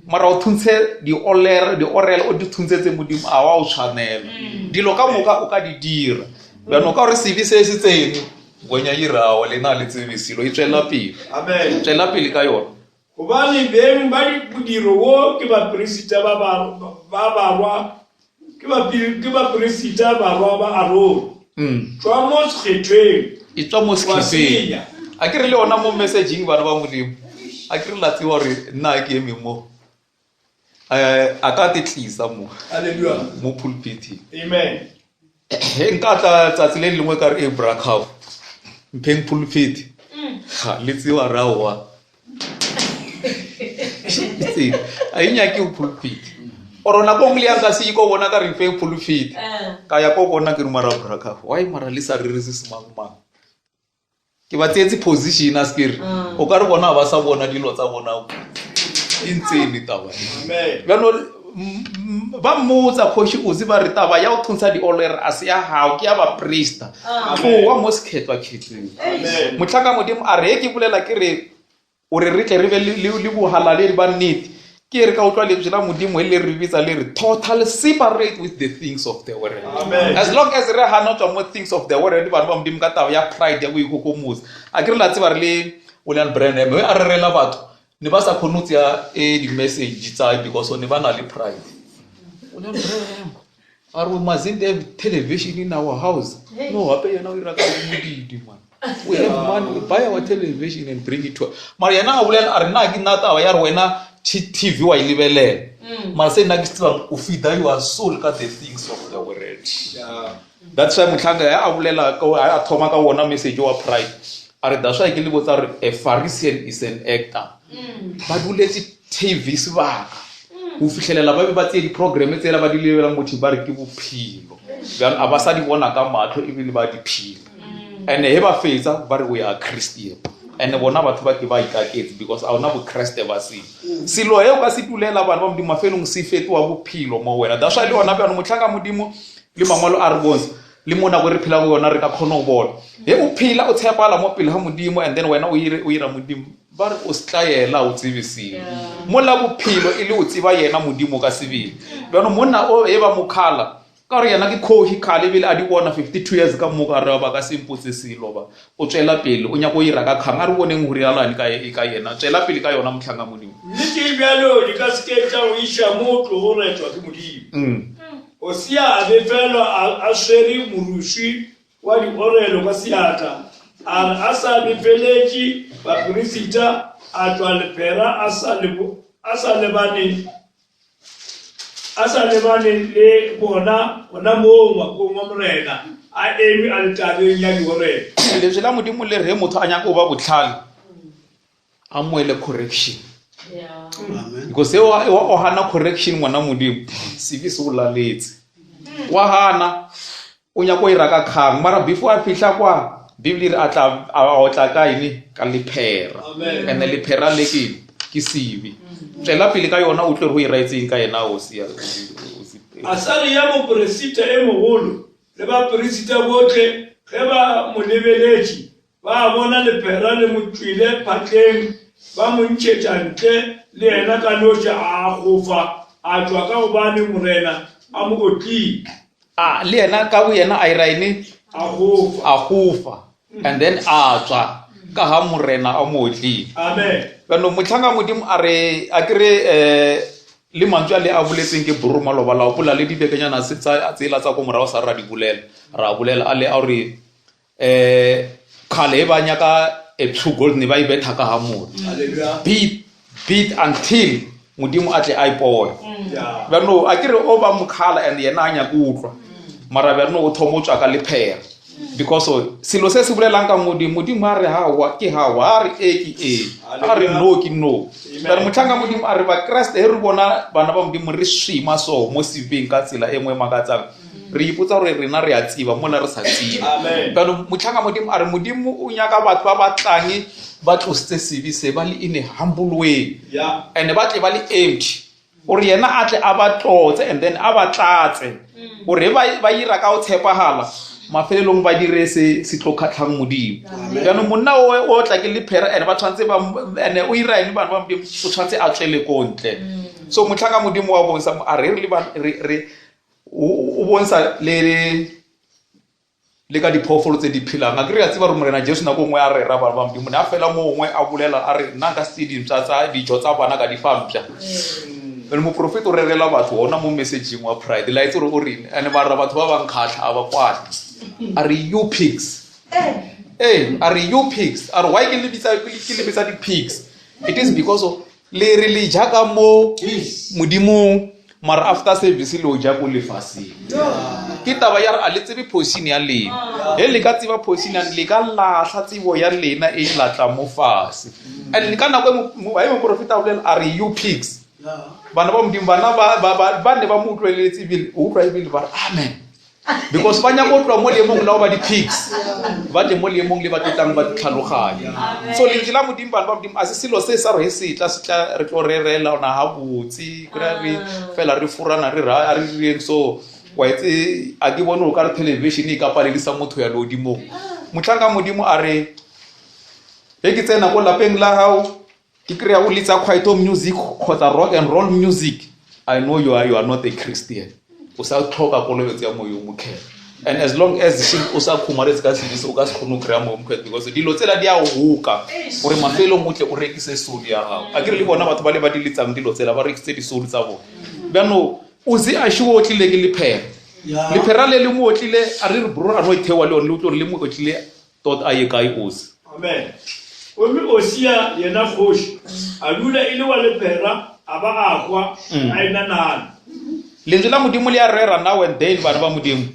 mara o thuntse di orel o di thuntsetse modimo a wa o tshwanela dilo ka moka o ka di dira bana ka re sibi se se tsene gonya irawo le na le tsebisilo e tswela pele.
Amen.
Tswela pele ka yona
Hobane beng ba di budiro wo ke ba presita ba barwa ke ba presita ba rwa ba aro. Tswa mo sekgethweng
e tswa mo sekgethweng a ke re le ona mo messaging bana ba modimo a ke re la tsewa re nna ke eme mo a ka tetlisa mo
Hallelujah.
mo pulpit.
Amen.
He nka tla tsatsi le lengwe ka re Abraham mpeng pulpit ha le tsewa rawa a inya ke pulpit orona go ngile ka se go bona ka re mpeng pulpit ka ya go bona ke re mara Abraham why mara le sa re re se semangmang ke ba tsetsi position as ke re o ka re bona ba sa bona dilo tsa bona insane taba.
Amen.
Bano ba mmotsa khoshi o se ba re taba ya o thuntsha di order a se ya hao ke ya ba priester go wa mo sekhetwa khetseng.
Amen.
Motlaka modimo a re ke bolela ke re o re re tle re be le bohalale ba nnete ke re ka utlwa le tsela modimo le re bitsa le re total separate with the things of the world.
Amen.
As long as re ha not more things of the world ba ba modimo ka taba ya pride ya go ikokomosa a ke re la tseba re le William Branham a re rela batho ne ba sa khonutsa di message tsa because ne ba na le pride. William Branham are we mustn't have television in our house. No hape yena o ira ka modidi man. We have money, we buy our television and bring it to Mariana William are na ke nna taba ya re wena TV wa ilebelele ma se na ke tswa o feed your soul ka the things of the world.
Yeah.
That's why Mutlanga ya abulela ka a thoma ka wona message wa pride are that's why ke le botsa re a Pharisee is an actor ba buletse TV sebaka o fihlelela ba be ba tse di program tse la ba di lebela motho ba re ke bophelo bjang a ba sa di bona ka matlo e bile ba di phila and he ba fetsa ba re we are Christian and bona batho ba ke ba ikaketse because a ona bo Christ ba se silo e o ka se tulela bana ba modimo mafelong se fetwa bophelo mo wena that's why le ona bana motlaka modimo le mangwalo a re bonse le mona go re phela go yona re ka khona o bona he o phela o tshepala mo pele ha modimo and then wena o ira modimo ba re o stlayela o tsebisile mo la bophelo ile o tseba yena modimo ka sebele bana monna o e ba mokhala ka re yena ke khohi khale bile a di bona 52 years ka mo ka re ba ka sempotse selo ba o tswela pele o nya go ira ka khanga re boneng hore yalane ka yena tswela pele ka yona motlhanga modimo
Niti bjalo di ka sketsa o isha mo tlo go retwa ke modimo. O sia a be felo a sheri murushi wa di orelo ka siata a sa be feleki ba presita a tswa le pera a sa lebane le bona mo makong morena a emi a letabeng ya di orelo.
le tsela modimo le re motho a nya go ba botlhale a moele correction because o hana correction ngwana modimo sivi se o laletse wa hana o nya go ira ka khang mara before a fihla kwa bibli re atla a otla ka ini ka lephera and lephera le ke sivi tsela pele ka yona o tlo go ira etseng ka yena o sia
Asari ya mo presita e mogolo le ba presita botle ge ba mo lebeletse ba bona lephera le motšwile phatleng ba mo ntšhetša ntle le yena ka noša a gofa a tswa ka gobane morena a mo otlile
le yena ka bo yena a ira ine
a gofa.
and then a tswa ka ha morena a mo otlile.
Amen.
Bano motlhanga modimo a re a kere le mantswe le a boletseng ke Bruma Lobala o pola le dibekanyana se tsa tsela tsa go morao sa ra di bolela ra bolela a le a re khale ba nyaka e gold ne ba ibetha ka ha mo
Hallelujah.
beat until modimo a tle a ipoya
Yeah.
bano a kere o ba mokhala and yena anya go utlwa mara bano o thomotswa ka lephera because silo se se bolelang ka modimo a re ha wa ke ha wa re ke a re no ke no ba motlhanga modimo a re ba Christ he re bona bana ba modimo re shima so mo siveng ka tsela e ngwe makatsang re ipotsa gore rena re a tsiba mo la re sa tsiba ba motlhanga modimo a re modimo o nyaka batho ba batlang ba tlositse sivi se ba le in a humble way
Yeah.
and ba tle ba le empty ore yena a tle a ba tlotse and then a ba tlatse ore ba ira ka o tshepahala mafelelong ba dire se tlo khatlhang modimo jaanong monna o tla ke lephera ene ba tshwantse ba ene o ira ene bana ba modimo o tshwantse a tswele kontle so motlhaka modimo wa bonsa a re re o bonsa le ka diphofolo tse di phelang a ke re a tseba re morena Jesu nako ngwe a re ra bana ba modimo ne a fela mo ngwe a bolela a re nna ka stadium tsa dijo tsa bana ka difampša le moprofeta o rerela batho ona mo messaging wa pride la itse o reng ene ba ra batho ba bang khatlha a ba kwata are you pigs are you pigs are why ke lebitsa di pigs it is because of le re le jaka mo modimong mara after service le o ja ko lefaseng ke taba ya a le tsebe position ya lena le ka tseba position le ka lahla tsebo ya lena e latla mo fase and le kana go mo moprofeta o le are you pigs bana ba modimo bana ba ne ba mo utlweletse bile o utlwa bile ba amen because ba nya go tlwa mo le mong la ba di pigs ba tle mo le mong le ba tlang ba tlhaloganya so le dila modimo bana ba modimo a se selo se sa re se tla re tlo rerela ona ha botsi kra re fela re furana re ra re reng so wa itse a ke bone o ka re television e ka palelisa motho ya lodimo motlanga modimo a re e ke tsena go lapeng la hao ke krea o litsa quiet music khotsa rock and roll music I know you are not a Christian o sa tlhoka kolobetso ya moyo mokhela and as long as o sa khumaretse ka sedisi o ka se khone krea mo mkhwet because dilo tsela di a hoka gore mafelo motle o rekise sodi ya gago a ke re le bona batho ba le ba diletsang dilo tsela ba rekise di sodi tsa bona bano o se a shiwo tlile ke lephera le mo tlile a re bro a no ithewa le on le utlo le mo tlile tot a ye kai osi
amen o mi osia yena khoshi alula ile wa lephera aba akwa aina nana
lentswe la modimo le a rera now and then bana ba modimo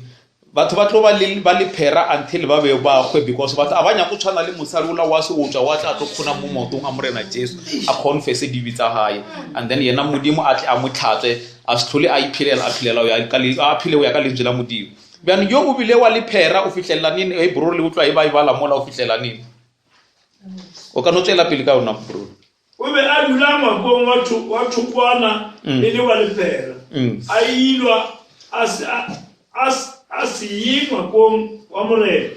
batho ba tlo ba lephera until ba be ba kgwe because batho a banya go tshwana le mosadi o la wa se o tswa wa tla tlo khona mo motong a morena Jesu a confess di bitsa hae and then yena modimo a tle a motlhatse a se tlhole a iphelela ya ka le a phile o ya ka lentswe la modimo bana yo o bile wa lephera o fitlela nini e bro le utlwa e ba ibala mola o fitlela nini o ka no tsela pele ka ona bro
o be a dula ngwakong wa thukwana le wa lephera a ilwa asi ngwakong wa morena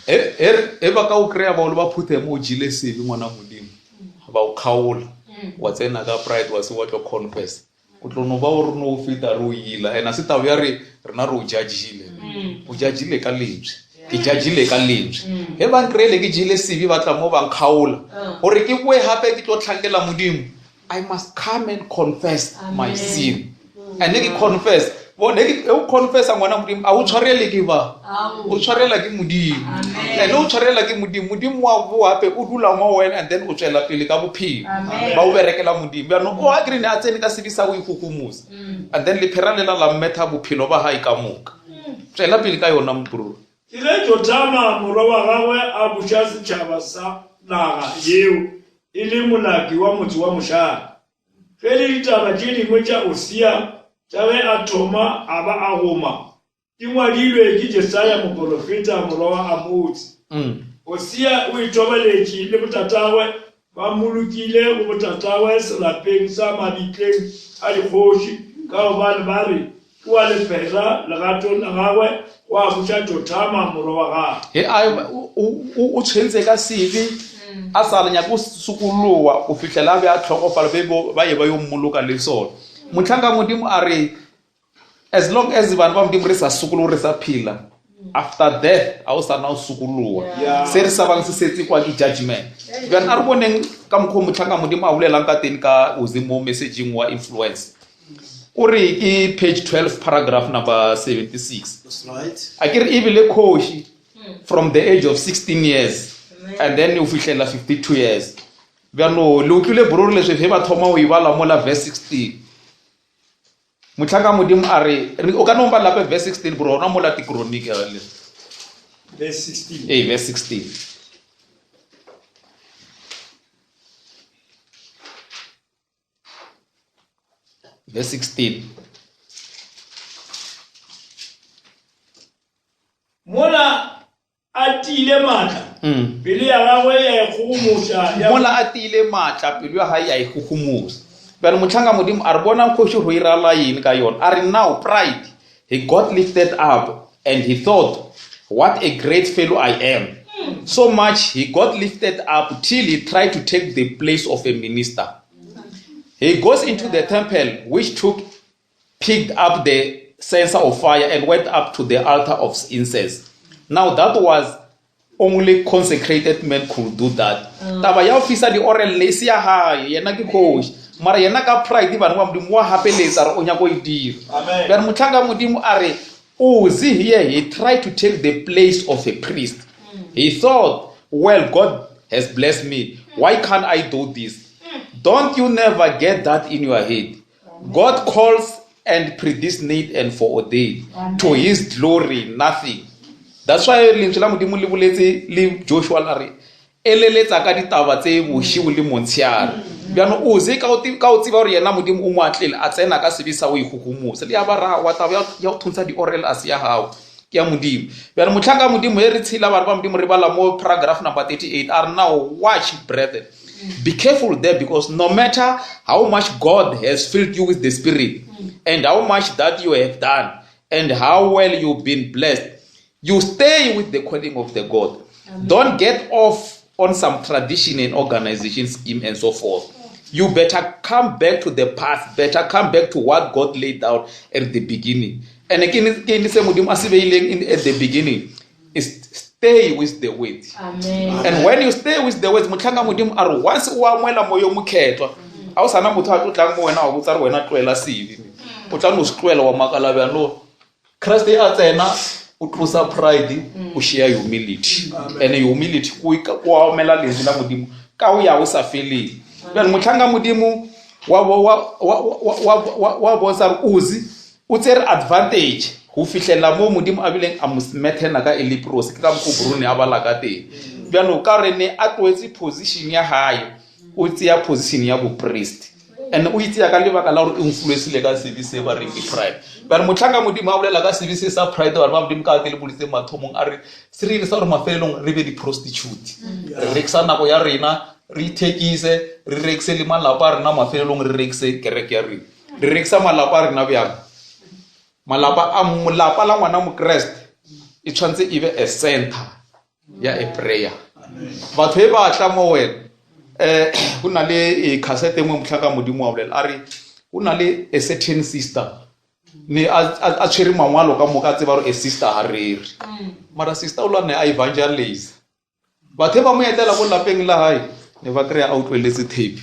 e ba ka o krea ba o le ba phuthe mo jile sebe ngwana modimo ba o khaola wa tsena ka pride wa se wa tlo confess o tlo no ba o re no fita ro ila ena se tawo ya re rena ro judgeile ka lentswe ke judgeile ka lentswe he ba nkrele ke jile sebe ba tla mo ba nkhaola gore ke bue hape ke tlo tlhangela modimo I must come and confess my sin and ke confess bona ke o confessa ngwana modimo a o tshwarele ke ba o tshwarela ke modimo and o tshwarela ke modimo wa bo hape o dula mo wena and then o tswela pele ka bophelo ba o berekela modimo ya no o agree ne a tsene ka sebisa o ikukumusa and then le pheralela la mmetha bophelo ba hae ka moka tswela pele ka yona mpuru
ke le totama morwa wa gagwe a busha setšhaba sa naga yeo e le molaki wa motse wa mošana ge le ditaba tše dingwe tša osia tša ge a thoma a ba a goma di ngwadilwe ke Jesaya moprofeta morwa wa Amotsi osia o itobeletše le botatagwe ba molukile go botatagwe selapeng sa mabitleng a dikgoši ka gobane ba re ke wa lephera legatong la gagwe wa busha totama morwa wa gagwe
o tshwentse ka sebe a sa lenya go sukuluwa o fitlela be a tlhokofala ba ye ba yo mmoloka le sona motlhanga modimo a re as long as bana ba modimo re sa sukulu re sa phila after death a o sa na o sukuluwa se re sa bang se setse kwa ke judgment then a re boneng ka mokgwa motlhanga modimo a bolelang ka teng ka o ze mo messaging wa influence o re ke page 12 paragraph number 76
that's right
a ke re ebile khoshi from the age of 16 years and then o fihlela 52 years bjano le utlwile bro le se fe ba thoma o ibala mola verse 16 motlhaka modimo a re o ka no ba lape verse 16 bro ona mola ti chronic ya le
verse 16
verse 16 verse 16
mola atile matla pele ya gagwe ya ikgogomoša
mola atile matla pele ya hae ya ikgogomoša But Muchanga Mudim Arbona Koshu Huirala in Kayon are now pride. He got lifted up and he thought, what a great fellow I am. So much he got lifted up till he tried to take the place of a minister. He goes into the temple, which picked up the censer of fire and went up to the altar of incense. Now that was only consecrated men could do that. Taba ya ofisa di oral lesia ha yena ke coach. Mara yena ka pride ba ngwa mdimu wa hapeleza re onya go idira.
Amen.
Ba mutlanga mudimu are Uzi here he tried to take the place of a priest. He thought, well, God has blessed me. Why can't I do this? Don't you never get that in your head? God calls and predestinate and foreordained to his glory, nothing. That's why Joshua Larry. Eleletsa ka ditaba tse boshigo le montshiare bjano o ze ka o tsiba gore yena modimo o mo atlele a tsena ka sebisa o ihuhumose le ya bara wa taba ya go thuntsa di oral as ya hawo ke ya modimo bjano motlhaka modimo e re tshila ba modimo re bala mo paragraph number 38 are now watch brethren. Be careful there, because no matter how much God has filled you with the Spirit and how much that you have done and how well you've been blessed, you stay with the calling of the God. Don't get off on some tradition and organization scheme and so forth. You better come back to the past, better come back to what God laid down at the beginning. And again, at the beginning, is stay with the word.
Amen.
And when you stay with the word, mutlanga mudimu are once wa mwela moyo mukhetwa. A o sana motho a tlotlang mo wena wa botsa re wena tloela sivi. O tla no skwela wa makala ba no. Christ a tsena o tlosa pride, o share humility. And humility ku omela lezi la modimo ka o ya o sa fele. Then mutlanga mudimu wa bonsa uzi o tsere advantage go fihlela mo modimo a bileng a musmethena ka elipros ka mkuburune a bala ka teng bjano ka re ne a tloetse position ya hae o tsia position ya bo priest and o itse ka lebaka la gore influence le ka service ba re ke pride ba motlhanga modimo a bolela ka service sa pride ba modimo ka tele bolitse mathomong a re serele sa gore mafelong re be di prostitute re rekisa nako ya rena re itekise re rekise le malapa rena mafelong re rekise kereke ya rena re rekisa malapa rena bjang malapa la ngwana mo Christ e tshwantse e be a center ya a prayer. Batho e ba tla mo wena go na le cassette mo mtlhaka modimo wa bolela are go na le a certain sister ne a tshwere mangwalo ka moka tse ba re a sister harere mara sister o lwa ne a evangelize batho ba mo etela go lapeng la hae ne ba kry out weletse tape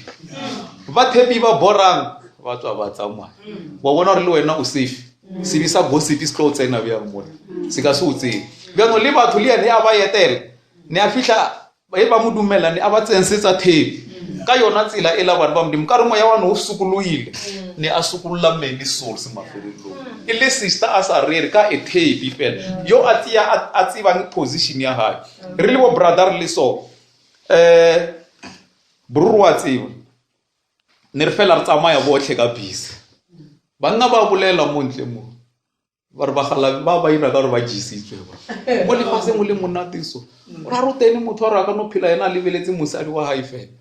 ba tape ba borang ba tswa ba tsamaya ba bona re le wena o safe sibisa gossip is clothes ena bya mona sika se utse bjano le batho le ene a ba yetela ne a fihla ba ba modumela ne a ba tsensetsa tape ka yona tsela ela bana ba modimo ka re moya wa no sukuluile ne a sukulla many souls mafelelo ile sister a sa rere ka a tape fela yo a tsiba position ya hae re le bo brother le so bruru wa tsiba ne re fela re tsamaya botlhe ka busy banga ba bolela montle mo ba re ba gala ba ba ira ka re ba jisitswe ba mo le fase mo le monatiso ra rutene motho ra ka no phela ena le beletse mosadi wa hae fela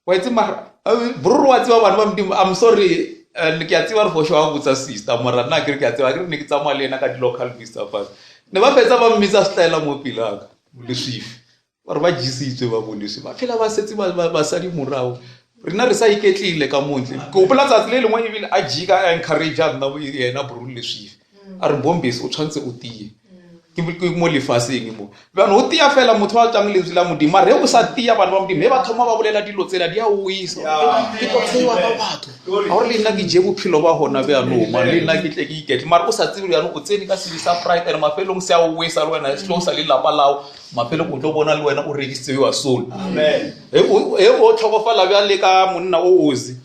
wa itse mara bruru wa tsiba bana ba modimo I'm sorry ne ke a tsiba re fosho wa botsa sister mara nna ke re ke a tsiba ke re ne ke tsamaya le ena ka di local minister fast ne ba fetsa ba mmitsa style mo pilaka le shifi ba re ba jisitswe ba bonise ba phela ba setse ba sadi morao rena re sa iketlile ka montle go bolatsa le lengwe e bile a jika a encourage na bo yena brulu le shifi a re bombese o tshwantse o tie ke mo lefaseng mo bana o tia fela motho wa tsang letsela modimo re o sa tia bana ba modimo ba thoma ba bolela dilo tsela di a o isa ke tlo tsewa ka batho a gore le nna ke je bophelo ba hona be a no ma le nna ke tle ke iketle mara o sa tsebe yana o tsene ka se sa pride and mafelong se a o wesa le wena se sa le lapa lao mafelo go tlo bona le wena o register your soul amen o tlhokofala bja le ka monna o ozi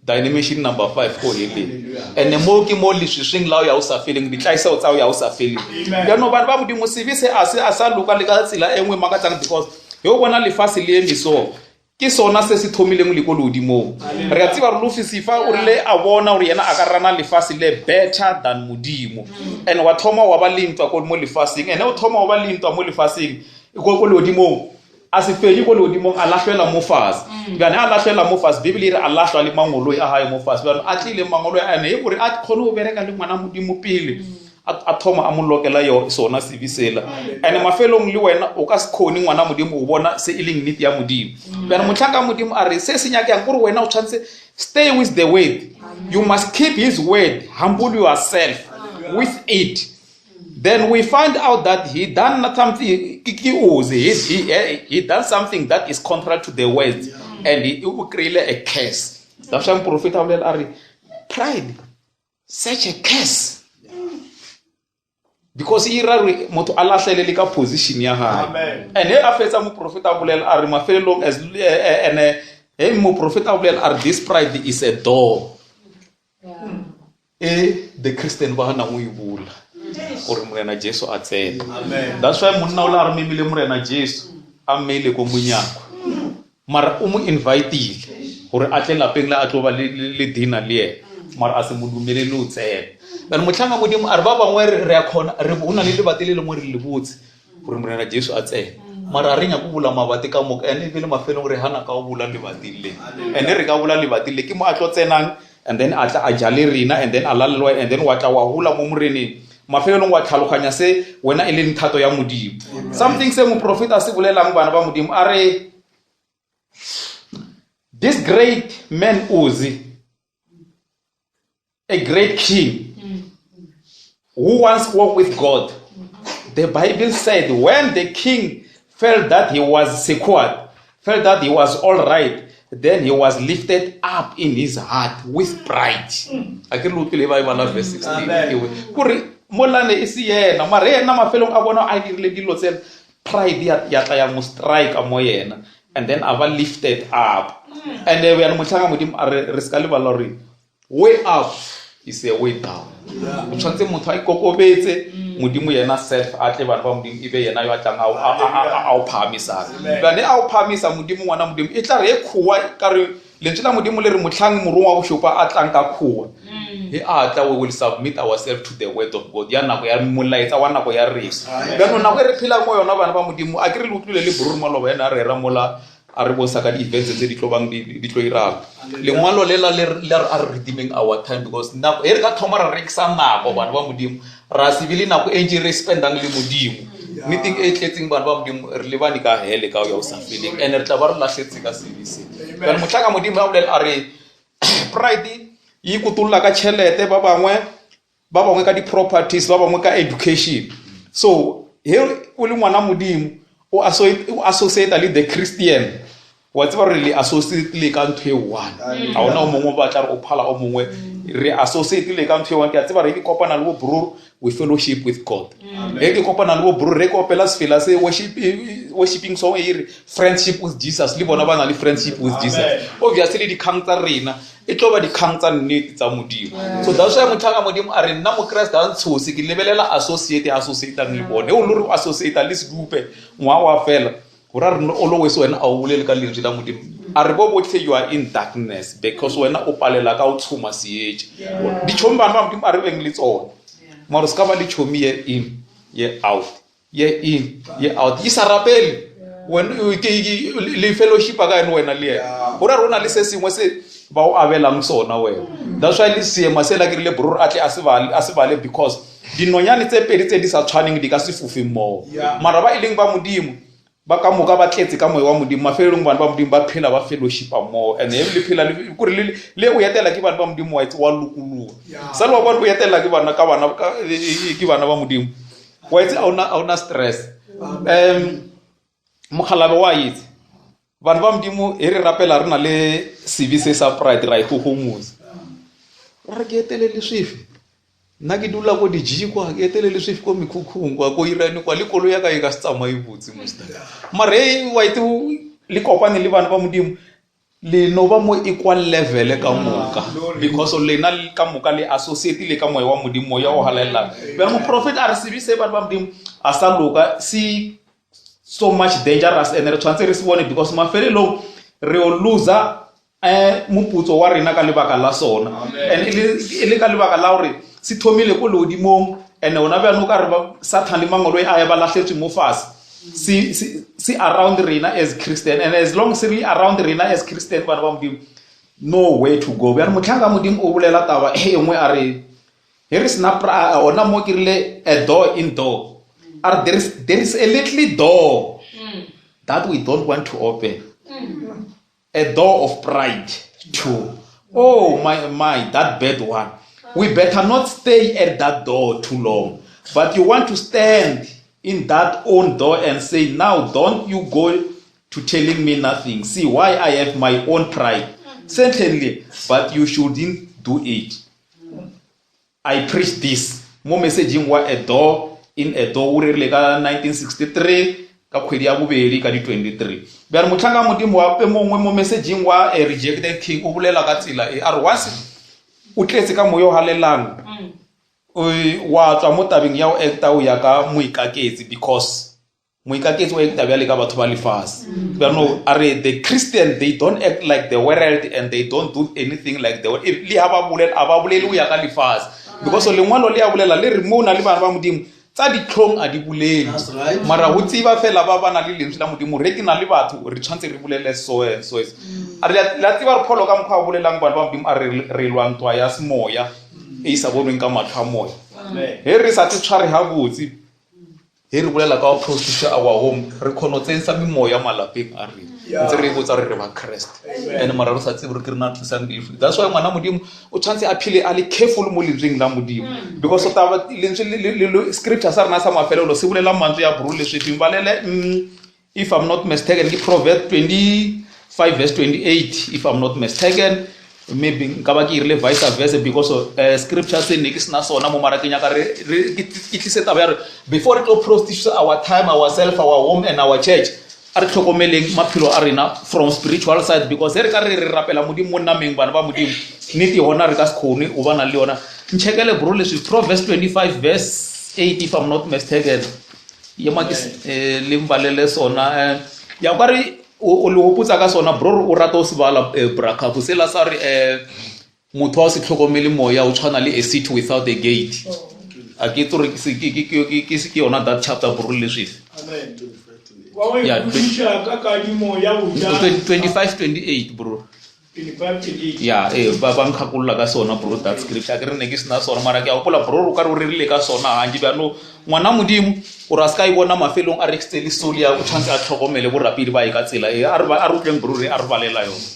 Dynamation number 5 go hele and mo ke mo le shishing lao ya o sa feeling di tlaisa o tsa o ya o sa feeling ya no bana ba modimo service a sa loka le ka tsela engwe makatsang because yo bona le fase le emiso ke sona se se thomileng le kolodi mo re a tsiba re lo fisifa o le a bona gore yena a ka rana le fase le better than modimo and wa thoma wa ba lintwa ko mo le fasing and o thoma wa ba lintwa mo le fasing go kolodi mo a se fenye ko leodimong a lahlwela mo fase bjane a lahlwela mo fase bibele ere a lahlwa le mangoloi a hae mo fase bjane a tlile mangoloi a ene e gore a kgone go bereka le ngwana modimo pele a thoma a mo lokela sona sebisela ene mafelong le wena o ka se khone ngwana modimo o bona se e leng nnete ya modimo bjane motlhaka modimo a re se se nyakang gore wena o tshwanetse stay with the word. You must keep his word, humble yourself with it. Then we find out that he done something, he done something that is contrary to the word, and he will create a curse. That's why prophet Abel pride, such a curse. Because he rarely moto Allah selelika position ya ha. And he afesa mu prophet Abel are my fellow as and mu prophet Abel are this pride is a door. The Christian bahana mo ibula. Gore morena Jesu a tsena. That's why monna o la re memile morena Jesu a mmele ko monyako. Mara o mo invite gore a tle lapeng la a tlo ba le dinner le ena. Mara a se mo dumele le o tsena. Ba motlhanga modimo a re ba bangwe re a khona re bona le batele le mo re le botse gore morena Jesu a tsena. Mara re nya go bula mabate ka moka ene le mafelong re hana ka go bula le batile. Ene re ka bula le batile ke mo a tlo tsenang and then a tla a jale rina and then alalwa and then wa tla wa hula mo moreneng. Mafelong wa tlhaloganya se wena e le nthato ya modimo. Something se mo prophet a se bolelang bana ba modimo are this great man Uzi, a great king who once walked with God. The Bible said when the king felt that he was secured, felt that he was all right, then he was lifted up in his heart with pride. I can look at Bible verse 16. Molane isi yena mara yena mafelong a bona a dirile dilo tse pride ya tla ya mo strike mo yena and then ava lifted up and we are motlhanga modimo re ska le balori way up is a way down. O tshwantse motho a ikokobetse modimo yena self a tle bana ba modimo ibe yena yo a tlang a o phamisa bane a o phamisa modimo ngwana modimo e tla re e khuwa ka re lentswe la modimo le re motlhang morong wa boshopa a tlang ka khuwa he atla we will submit ourselves to the word of God ya nako ya molaetsa wa nako ya reso bana nako re phela mo yona bana ba modimo a ke re lutlule le bururu maloba ena re ramola a re bonsa ka di events tse di tlobang di tlo ira le ngwalo le la le are redeeming our time because nako e re ka thoma ra rekisa nako bana ba modimo ra sibili nako e je re spendang le modimo meeting e tletseng bana ba modimo re le bani ka hele ka ya o sa feeling and re tla ba re lahletse ka service bana motlaka modimo a bolela are pride yi kutulla ka chelete ba bangwe ka di properties ba bangwe ka education so here o le ngwana modimo o associate le the Christian wa tseba re le associate le ka ntwe one a ona o mongwe ba tla re o phala o mongwe re associate le ka ntwe one ke tseba re ke kopana le bo brother we fellowship with God e ke kopana le bo brother re kopela sefela se worshiping song e friendship with Jesus le bona ba na le friendship with Jesus obviously di khang tsa rena e tlo ba di khang tsa nnete tsa modimo so that's why motlhaka modimo a re nna mo Christ a ntshosi ke lebelela associate le bone o lore associate le sedupe ngwa wa fela hora re always wena a o bolele ka lentswe la modimo a re bo botlhe you are in darkness because wena o palela ka o tshuma sietse di tshomba ba modimo a re beng le tsone maro ska ba le tshomi ye in ye out ye in ye out isa rapele when le fellowship ka ene wena le hora rona le se sengwe se ba o abelang sona wena that's why le siema se la ke le brother atle a se bale because dinonyane tse pedi tse di sa tshwaneng di ka se fufe mo mara ba ileng ba modimo ba ka moka ba tletse ka moya wa modimo mafelong bana ba modimo ba phela ba fellowship mo and le phela le o yetela ke bana ba modimo wa itse wa lukulu sa lo bona o yetela ke bana ba modimo wa itse a ona stress mokhalabe wa itse bana ba modimo e re rapela rena le service sa pride ra go homusa re ke etelele swifi nna ke dula go di jikwa ke etelele swifi ko mikhukhung kwa go irane kwa le kolo ya ka e ka se tsamaya botse mostly mare wa itse le kopane le bana ba modimo le no ba mo equal level ka moka because le na le ka moka le associate le ka moya wa modimo ya o halela ba mo prophet a re service bana ba modimo a sa loka si so much dangerous and re tshwantse re se bone because mafelelo re o loser moputso wa rena ka lebaka la sona and ile ka lebaka la hore se thomile ko lodimong and ona ba no ka re Satan le mangolo a ya ba lahletswe mo fase see around rena as Christian, and as long as we around rena as Christian bana ba modimo no way to go. Ba motlhanga modimo o bolela taba engwe a re here is na ona mo kirile a door in door. There is a little door that we don't want to open. A door of pride too. Oh my, that bad one. We better not stay at that door too long. But you want to stand in that own door and say, now don't you go to telling me nothing. See why I have my own pride. Certainly, but you shouldn't do it. I preach this. Mo messaging wa a door in a door urile ka 1963 ka khwedi ya bobedi ka di 23. Ba re motlhanga modimo wa pe mongwe mo messaging wa a rejected king o bolela ka tsela e are once o tletse ka moyo halelang wa tswa mo tabeng ya o acta o ya ka moikaketsi because moikaketsi o acta ba le ka batho ba lefase. Ba no are the Christian, they don't act like the world and they don't do anything like the world. If li ha ba bolele o ya ka lefase because le ngwalo le ya bolela le re mo na le bana ba modimo tsa ditlhong a di bolele mara ho tsiba fela ba bana le lentswe la modimo re ke na le batho re tshwantse re bolele so a re la tsiba re pholo ka mokgwa o bolelang bana ba modimo a re lwang twa ya semoya e isa bonweng ka matlho a moya he re sa tshware ha botsi he re bolela ka prostitution our home re khono tsensa memoya malapeng a re ntse re botsa re ba Christ and mara re sa tsebe re ke rena tlisang difu. That's why ngwana modimo o tshwantse a phile a le careful mo lentsweng la modimo because o taba lentswe le scripture sa rena sa mafelelo se bolela mantswe ya bro le swefing balele if I'm not mistaken ke Proverbs 25 verse 28 if I'm not mistaken, maybe nkaba ke irile vice versa because scripture se ne ke sena sona mo marakeng ya ka re ke tlise taba ya re before it all prostitute our time, ourselves, our home and our church are tlhokomeleng maphelo a rena from spiritual side because re ka re rapela modimo mo nameng bana ba modimo niti hona re ka skone o bana le yona nchekele bro le Proverbs 25 verse 8 if I'm not mistaken yema ke le mbalele sona ya ka re o le hopotsa ka sona bro o rata o se bala braka bo sela sa re motho wa se tlhokomele moya o tshwana le a city without a gate a ke tsore ke se ke yona that chapter bro le swift
amen. Yeah,
25-28 bro.
25-28.
Yeah, ba nkhakolla ka sona bro that scripture ke re ne ke sena sona mara ke a gopola bro o ka re o rile ka sona hanji ba no ngwana modimo o ra ska ibona mafelong a rexteli solia o tshantse a tlhokomele bo rapidi ba e ka tsela e a re utleng bro re a re balela yona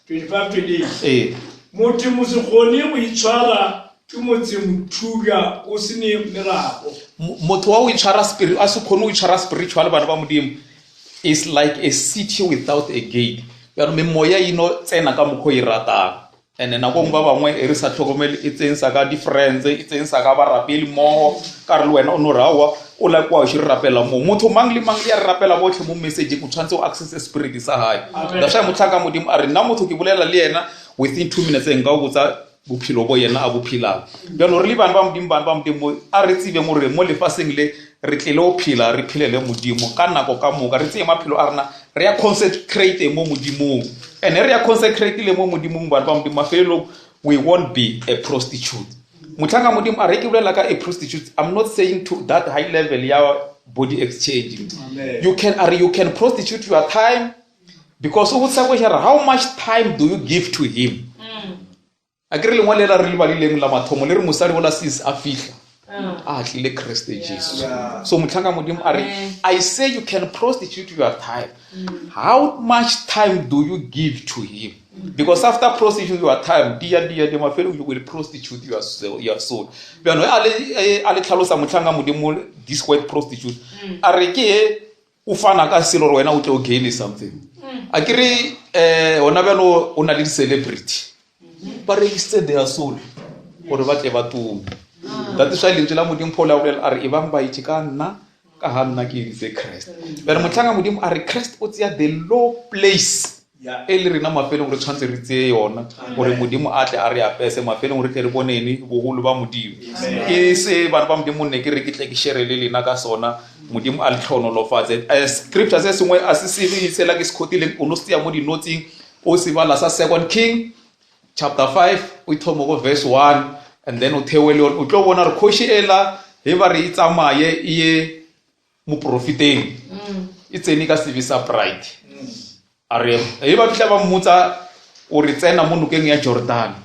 25-28. Motho mo se gone go itshwara ke motse mothuya o se ne merago
motho wa o itshwara spirit a se khone o itshwara spiritual bana ba modimo is like a city without a gate. Ya me moya ino tsena ka mokho I ratang and na go ba bangwe e re sa tlhokomele e tsensa ka difference e tsensa ka ba rapeli mo ka re le wena o no rawa o la kwa o shi rapela mo motho mang le ya rapela botlhe mo message go tshwantse o access spirit sa hae da sha motlhaka modimo a re nna motho ke bolela le yena within 2 minutes enga go tsa bophelo bo yena a bophila ba no re le bana ba modimo a re tsibe mo re mo lefaseng le re tlile o phila re philele modimo ka nako ka moka re tseye maphelo a rena re ya consecrate mo modimong and re ya consecrate le mo modimong bana ba modimo mafelo we won't be a prostitute motlhanga modimo a re ke bolela ka a prostitute. I'm not saying to that high level ya body exchanging. Amen. You can prostitute your time because how much time do you give to him? A ke re lengwe le la re le balileng la mathomo le re mosadi o la sis a fihla a tlile Christ Jesus. So motlhanga modimo a re I say you can prostitute your time. How much time do you give to him? Because after prostitute your time dear mafelo you will prostitute your soul. Bano ale tlhalosa motlhanga modimo this word prostitute a re ke o fana ka selo wena o tlo gain something. A ke re ona bano o na le celebrity ba register their soul gore ba tle ba tume. That is why lentswe la modimo Paul a re ebang ba itse ka nna ka ha nna ke itse Christ. But motlhanga modimo a re Christ o tseya the low place e le rena mafelong re tshwantse re tseye yona gore modimo a tle a re apese mafelong re tle re bonene bogolo ba modimo. Ke se bana ba modimo ne ke re ke tle ke share le lena ka sona modimo a le tlhonolofatse scripture se sengwe a se se tsela ke sekhotileng o no se ya mo di notsing o se bala sa 2 King chapter 5 we thoma go verse 1 and then o theoele o tlo bona re khoshi ela he ba re itsamaye mo profiteng e tsene ka sebe sa pride a re e ba fitla ba mmotsa o re tsena mo nokeng ya Jordan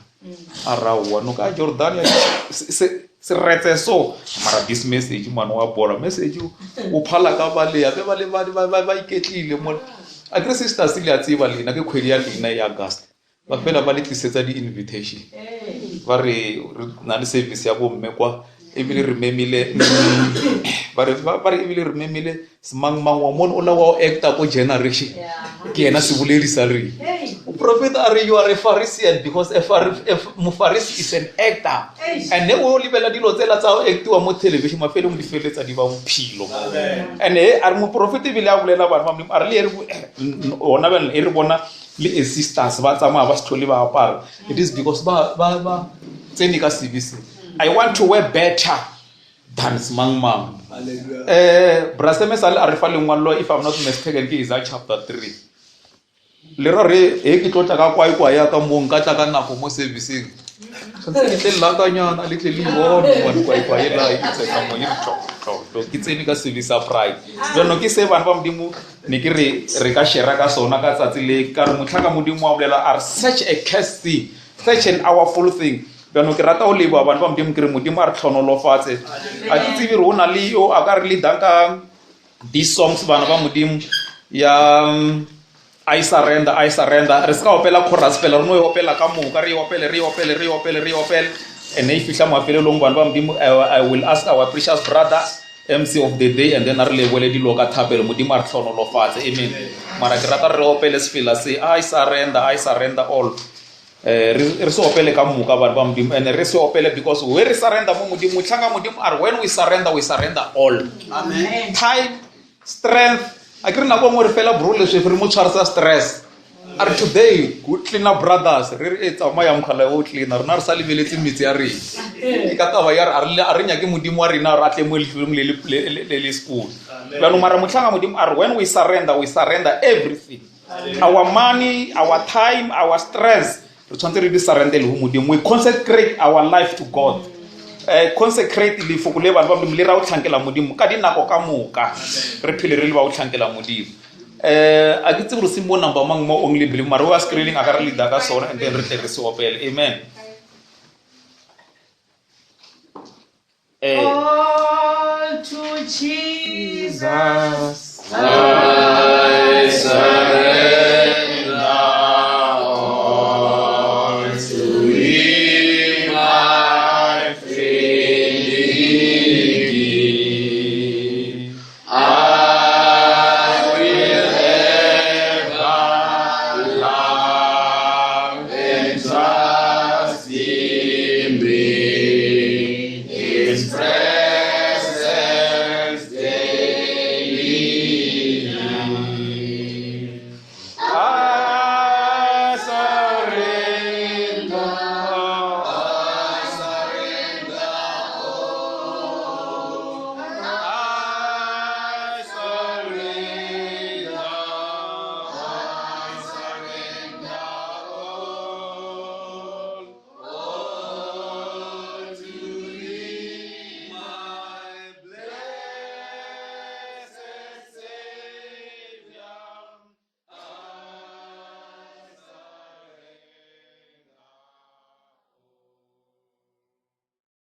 a rawa no ka Jordan ya se retse so mara this message mano wa bola message o phala ka bale ya ba iketlile mo a kre sister sile a tseba lena ke khwedi ya lena ya August ba fela ba le tlisetsa di invitation ba re na le service ya bo mme kwa ebile re memile ba re ebile re memile semang mang wa mona o la wa actor ko generation ke ena se boledisa re prophet are you are a Pharisee because a Pharisee is an actor and ne o libela dilo tsela tsa actiwa mo television mafelong di feletsa di ba mphilo and are mo prophet bile a bolela bana ba are le ona ba e re bona le assistance ba tsama ba sithole ba apara it is because ba tseni ka CBC I want to wear better than smang. Braseme sal arifa lengwalo if I'm not mistaken ke Isaiah chapter 3. Lero re e ke tlotla ka kwa ya ka mo nka tla ka nako mo servicing. Ke la ka nyana le tle le bona kwa e la itse ka mo yiri tlo ke tseni ka service pride. Jeno ke se bana ba modimo ne ke re ka share ka sona ka tsatsi le ka re motlhaka modimo wa bolela are such a curse thing, such an powerful thing. Bano ke rata o leba bana ba modimo ke re modimo a re tlhonolofatse a ke tsebe re ona le yo a ka re le danka these songs bana ba modimo ya I surrender re ska opela chorus pela re no e opela ka moka re opele and if fihla mafelelong bana ba modimo I will ask our precious brother MC of the day and then re lebole dilo ka thapelo modimo a re tlhonolofatse amen mara ke rata re opele sefela se I surrender all re se opele ka moka bana ba modimo and re se opele because we re surrender mo modimo tlhanga modimo are when we surrender all amen time strength a ke re nako mo re fela bro le se re mo tshwarsa stress are today good cleaner brothers re etsa ma ya mkhala o cleaner na re sa lebeletse mitse ya re e ka taba ya re nya ke modimo wa rena ra tle mo lefilong le school bana mara motlhanga modimo are when we surrender everything our money our time our stress re tshwantse re di surrender le ho modimo we consecrate our life to God consecrate le fokole bana ba modimo le ra o tlhankela modimo ka dinako ka moka re phele re le ba o tlhankela modimo a ke tsebe re se mo number mang mo only believe mara wa screening a ka re leader ka sona and then re tle re se opele amen
all to Jesus